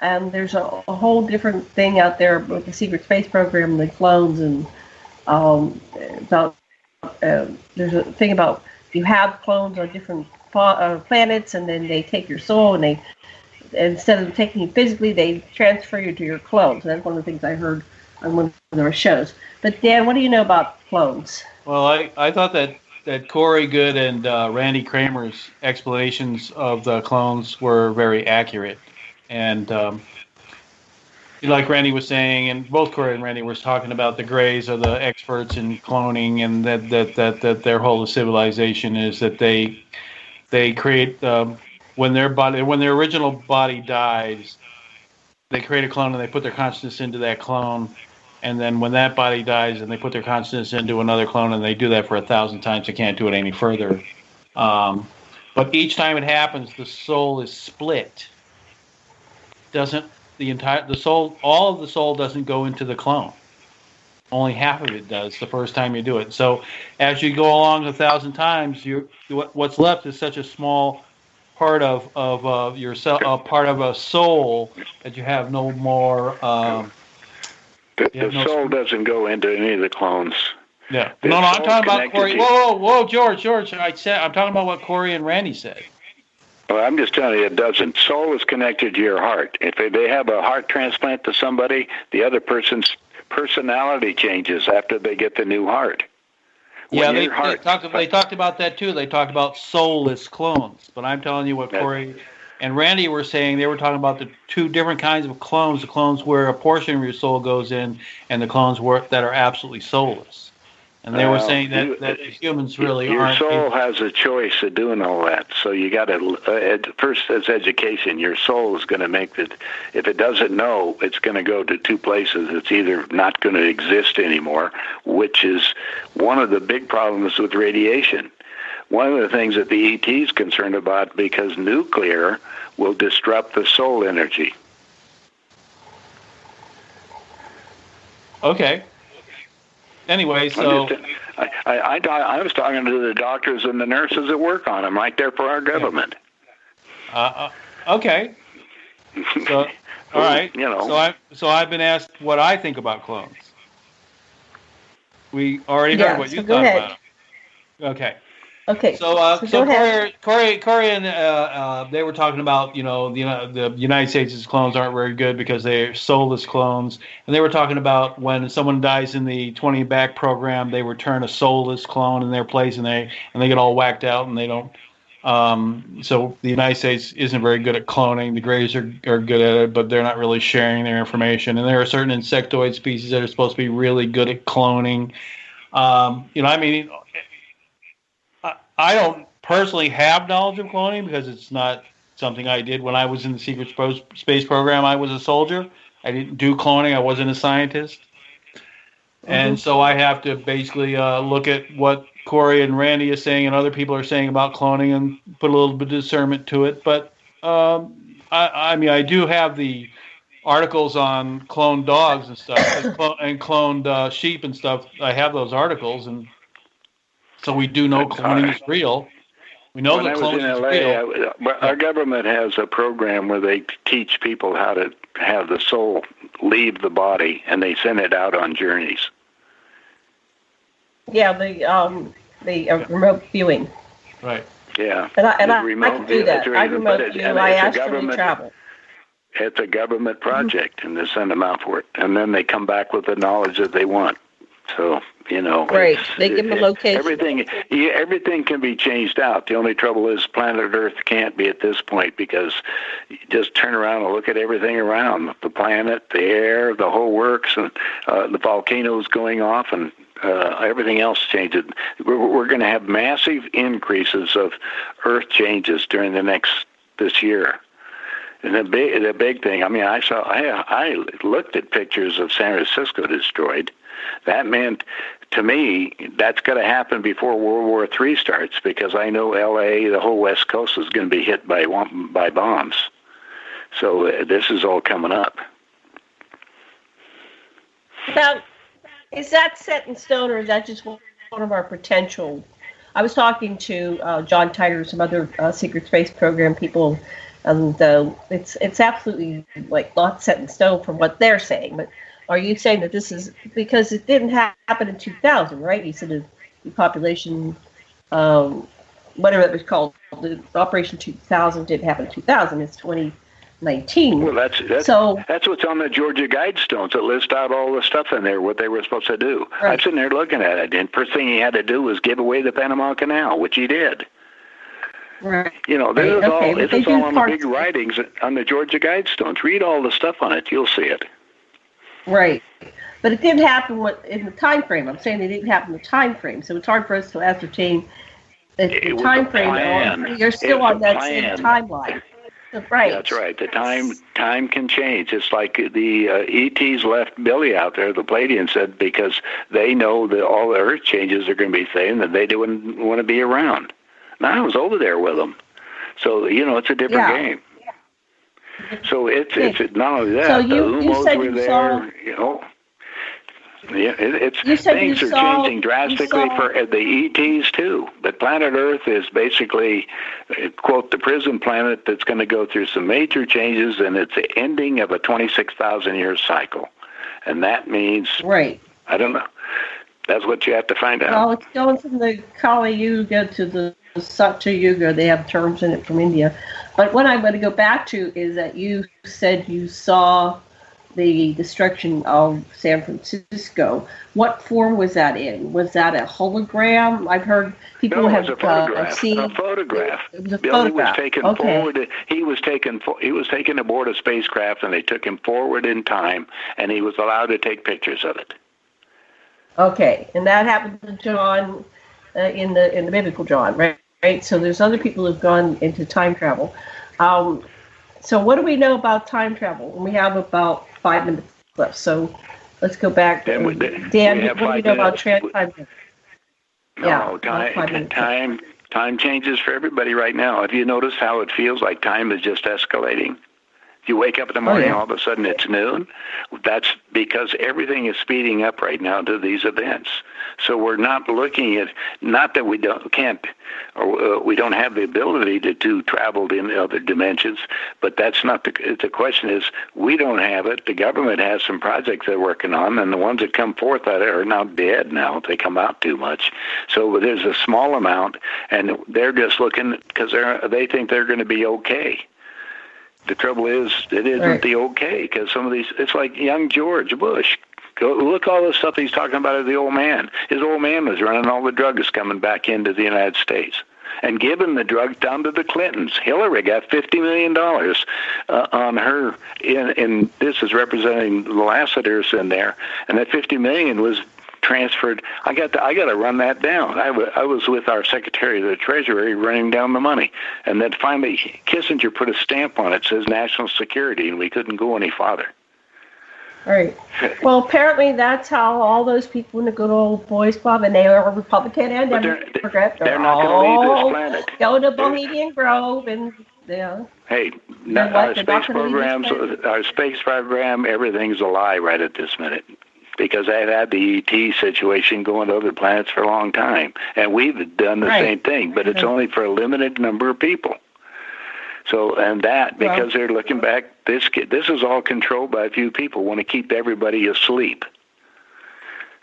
and there's a whole different thing out there with the secret space program, the clones, and about there's a thing about you have clones on different planets, and then they take your soul, and they, instead of taking you physically, they transfer you to your clones. That's one of the things I heard on one of their shows. But Dan, what do you know about clones?
Well, I thought that Corey Good and Randy Kramer's explanations of the clones were very accurate. And like Randy was saying, and both Corey and Randy were talking about, the Greys are the experts in cloning, and that their whole civilization is that they create when their original body dies, they create a clone and they put their consciousness into that clone. And then when that body dies, and they put their consciousness into another clone, and they do that for 1,000 times, they can't do it any further. But each time it happens, the soul is split. All of the soul doesn't go into the clone. Only half of it does the first time you do it. So as you go along 1,000 times, what's left is such a small part of yourself, part of a soul, that you have no more.
The soul doesn't go into any of the clones.
Yeah. No, I'm talking about Corey. Whoa, George. I'm talking about what Corey and Randy said.
Well, I'm just telling you, it doesn't. Soul is connected to your heart. If they have a heart transplant to somebody, the other person's personality changes after they get the new heart.
They talked about that too. They talked about soulless clones. But I'm telling you what Corey and Randy were saying. They were talking about the 2 different kinds of clones: the clones where a portion of your soul goes in, and the clones that are absolutely soulless. And they were saying that humans really aren't.
Your soul has a choice of doing all that. So you got to, first as education, your soul is going to make that. If it doesn't know, it's going to go to 2 places. It's either not going to exist anymore, which is one of the big problems with radiation. One of the things that the ET is concerned about, because nuclear will disrupt the soul energy.
Okay. Anyway, so
I was talking to the doctors and the nurses that work on them right there for our government.
Okay. So, all right. So I've been asked what I think about clones. We already heard what you thought about them. Okay. So Corey and they were talking about, the United States' clones aren't very good because they're soulless clones, and they were talking about when someone dies in the 20 back program, they return a soulless clone in their place, and they get all whacked out, and they don't. So the United States isn't very good at cloning. The Greys are good at it, but they're not really sharing their information. And there are certain insectoid species that are supposed to be really good at cloning. I don't personally have knowledge of cloning because it's not something I did when I was in the secret space program. I was a soldier. I didn't do cloning. I wasn't a scientist. And so I have to basically look at what Corey and Randy is saying and other people are saying about cloning and put a little bit of discernment to it. But I do have the articles on cloned dogs and stuff, and cloned sheep and stuff. I have those articles, and so we do know cloning is real. We know that cloning is real.
Our government has a program where they teach people how to have the soul leave the body, and they send it out on journeys.
Yeah, the remote viewing.
Right.
Yeah.
And I can do that. I remote view. I actually travel.
It's a government project, and they send them out for it, and then they come back with the knowledge that they want. So,
right. They give them a location.
Everything can be changed out. The only trouble is planet Earth can't be at this point, because you just turn around and look at everything around the planet, the air, the whole works, and the volcanoes going off, and everything else changes. We're going to have massive increases of Earth changes during this year. And the big thing, I looked at pictures of San Francisco destroyed. that meant, to me, that's going to happen before World War III starts, because I know L.A., the whole West Coast, is going to be hit by bombs. So this is all coming up.
Now, is that set in stone, or is that just one of our potential? I was talking to John Titor, some other secret space program people, and it's absolutely like not set in stone from what they're saying. But are you saying that this is because it didn't happen in 2000, right? You said the population, whatever it was called, the Operation 2000 didn't happen in 2000. It's 2019.
Well, that's what's on the Georgia Guidestones that list out all the stuff in there, what they were supposed to do.
Right.
I'm sitting there looking at it, and first thing he had to do was give away the Panama Canal, which he did.
Right.
You know, this is all on the big writings on the Georgia Guidestones. Read all the stuff on it. You'll see it.
Right. But it didn't happen in the time frame. I'm saying it didn't happen in the time frame. So it's hard for us to ascertain the time frame. You're still on that same timeline. Right.
That's right. The time can change. It's like the ETs left Billy out there, the Pleiadians said, because they know that all the Earth changes are going to be same, that they wouldn't want to be around. Now I was over there with them. So, you know, it's a different game. So it's not only that,
so
the Umos were there, you know. Yeah, things are changing drastically for the ETs too. But planet Earth is basically, quote, the prison planet that's going to go through some major changes, and it's the ending of a 26,000-year cycle. And that means, I don't know. That's what you have to find out.
Well, it's going from the Kali Yuga to the Satya Yuga. They have terms in it from India. But what I'm going to go back to is that you said you saw the destruction of San Francisco. What form was that in? Was that a hologram? I've heard people have seen
a photograph.
It was a
Billy
photograph.
Was taken forward. He was taken aboard a spacecraft, and they took him forward in time, and he was allowed to take pictures of it.
Okay, and that happened to John in the biblical John, right? Right. So there's other people who've gone into time travel. So what do we know about time travel? And we have about 5 minutes left. So let's go back. Dan, what do you know about time travel?
No, time changes for everybody right now. Have you noticed how it feels like time is just escalating? You wake up in the morning, all of a sudden it's noon. That's because everything is speeding up right now to these events. So we're not looking at, not that we can't, or we don't have the ability to travel in other dimensions, but that's not the question is we don't have it. The government has some projects they're working on, and the ones that come forth that are now dead now. They come out too much. So there's a small amount, and they're just looking because they think they're going to be okay. The trouble is, it isn't the okay, because some of these, it's like young George Bush. Go look all the stuff he's talking about as the old man. His old man was running all the drugs coming back into the United States and giving the drugs down to the Clintons. Hillary got $50 million on her, in this is representing the Lassiters in there, and that $50 million was transferred. I got to run that down. I was with our Secretary of the Treasury running down the money, and then finally Kissinger put a stamp on it, says national security, and we couldn't go any farther.
Right. Well, apparently that's how all those people in the good old boys club, and they are Republican and Democrat,
they're not going to leave this planet.
Go to Bohemian Grove and
Hey, our space program, everything's a lie right at this minute. Because I've had the ET situation going to other planets for a long time. And we've done the same thing, but it's only for a limited number of people. So, and that, because they're looking back, this is all controlled by a few people, want to keep everybody asleep.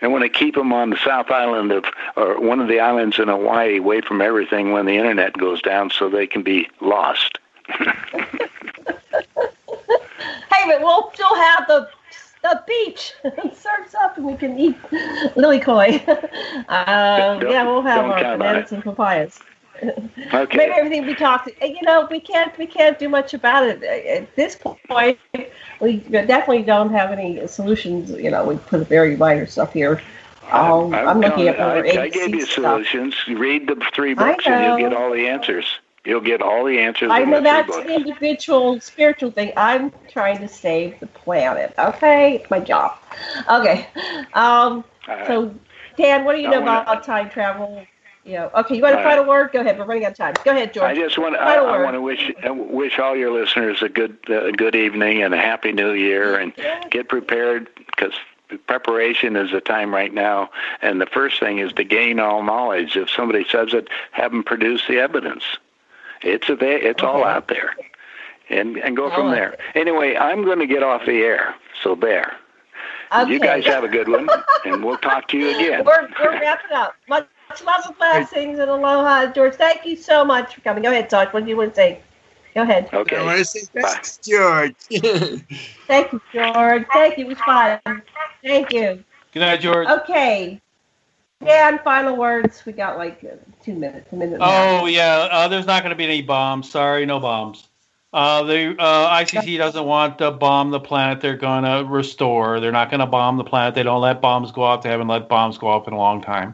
They want to keep them on the South Island or one of the islands in Hawaii away from everything when the internet goes down so they can be lost.
Hey, but we'll still have the beach surfs up and we can eat lily koi. We'll have our bananas and papayas.
Okay.
Maybe everything we talked. We can't do much about it at this point. We definitely don't have any solutions. We put very minor stuff here. I'm looking at over 8
I gave you solutions. You read the 3 books and you'll get all the answers. You'll get all the answers.
I
in
know
the
that's
three
an
books.
individual spiritual thing. I'm trying to save the planet. Okay, it's my job. Okay, so Dan, what do you know about time travel? Okay, you want a final word? Go ahead. We're running out of time. Go ahead, George.
I just want to wish all your listeners a good evening and a happy New Year, and get prepared, because preparation is the time right now. And the first thing is to gain all knowledge. If somebody says it, have them produce the evidence. It's all out there, and go from there. Anyway, I'm going to get off the air. So there. Okay. You guys have a good one, and we'll talk to you again.
We're wrapping up. Much love and blessings and aloha, George. Thank you so much for coming. Go ahead, Tosh. What do you want to say? Go ahead.
Okay.
I want to say thanks, George.
Thank you, George. Thank you. It was fun. Thank you.
Good night, George.
Okay. Dan, final words. We got like 2 minutes. A minute.
Oh, yeah. There's not going to be any bombs. Sorry, no bombs. The ICC doesn't want to bomb the planet they're going to restore. They're not going to bomb the planet. They don't let bombs go off. They haven't let bombs go off in a long time.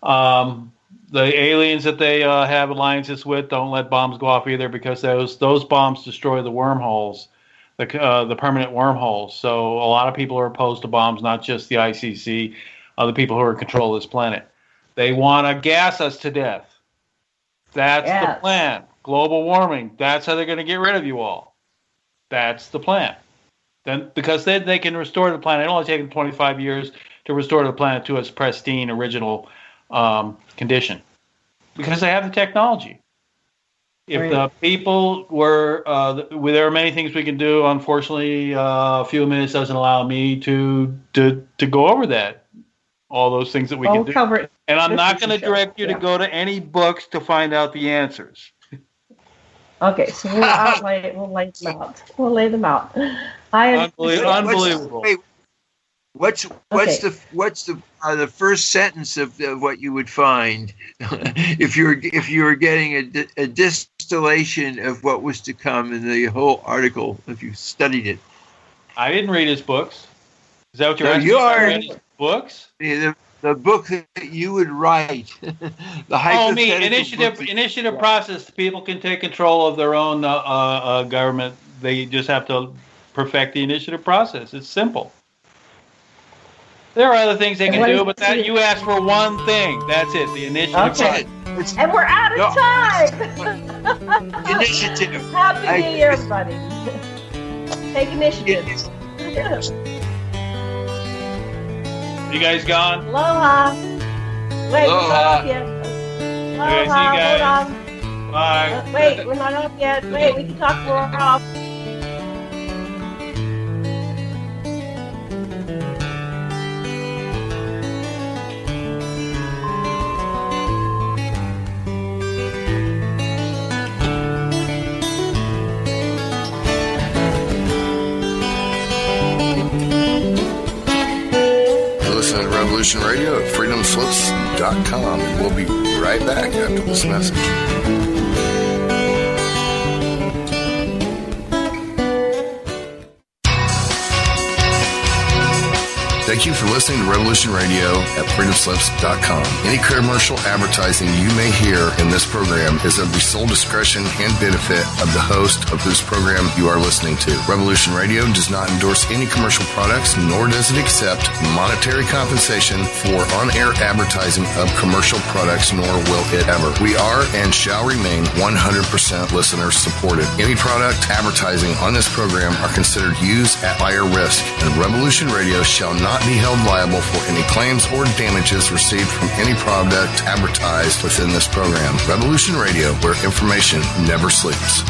The aliens that they have alliances with don't let bombs go off either, because those bombs destroy the wormholes, the permanent wormholes. So a lot of people are opposed to bombs, not just the ICC, the people who are in control of this planet. They want to gas us to death. That's the plan. Global warming. That's how they're going to get rid of you all. That's the plan. Because then they can restore the planet. It only takes them 25 years to restore the planet to its pristine original condition, because they have the technology. If the people were, there are many things we can do. Unfortunately, a few minutes doesn't allow me to go over that. All those things that we can do.
Cover it.
And I'm not going to direct you to go to any books to find out the answers.
Okay, so we'll lay them out. We'll lay them out.
Unbelievable.
What's the first sentence of what you would find if you were getting a distillation of what was to come in the whole article, if you studied it?
I didn't read his books. Is that what you're asking?
You are
read his books?
The book that you would write. The hypothetical
initiative process. People can take control of their own government. They just have to perfect the initiative process. It's simple. There are other things they can do, but that you asked for one thing. That's it. The initiative process.
And we're out of time.
Initiative.
Happy New Year, everybody. Take initiative.
You guys gone?
Aloha. Wait, we're not off yet. Aloha,
see you guys.
hold on.
Bye.
Wait, we're not off yet. Wait, we can talk more off.
Revolution Radio at freedomslips.com. And we'll be right back after this message. Thank you for listening to Revolution Radio at freedomslips.com. Any commercial advertising you may hear in this program is of the sole discretion and benefit of the host of whose program you are listening to. Revolution Radio does not endorse any commercial products, nor does it accept monetary compensation for on-air advertising of commercial products, nor will it ever. We are and shall remain 100% listener supported. Any product advertising on this program are considered used at higher risk, and Revolution Radio shall not be held liable for any claims or damages received from any product advertised within this program. Revolution Radio, where information never sleeps.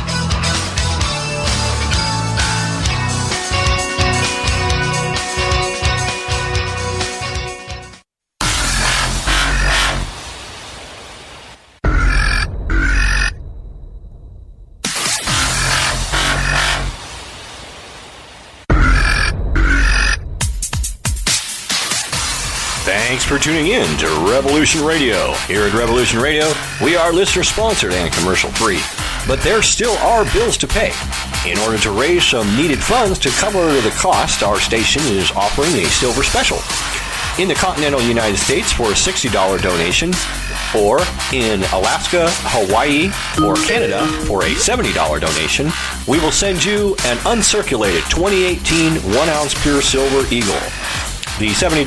Thanks for tuning in to Revolution Radio. Here at Revolution Radio, we are listener-sponsored and commercial-free. But there still are bills to pay. In order to raise some needed funds to cover the cost, our station is offering a silver special. in the continental United States for a $60 donation, or in Alaska, Hawaii, or Canada for a $70 donation, we will send you an uncirculated 2018 1-ounce pure silver Eagle. The $70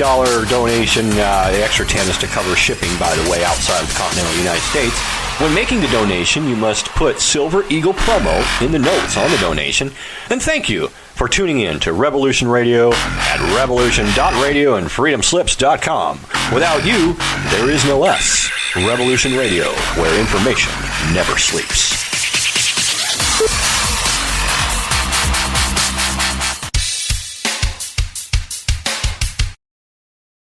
donation, the extra 10 is to cover shipping, by the way, outside of the continental United States. When making the donation, you must put Silver Eagle promo in the notes on the donation. And thank you for tuning in to Revolution Radio at revolution.radio and freedomslips.com. Without you, there is no us. Revolution Radio, where information never sleeps.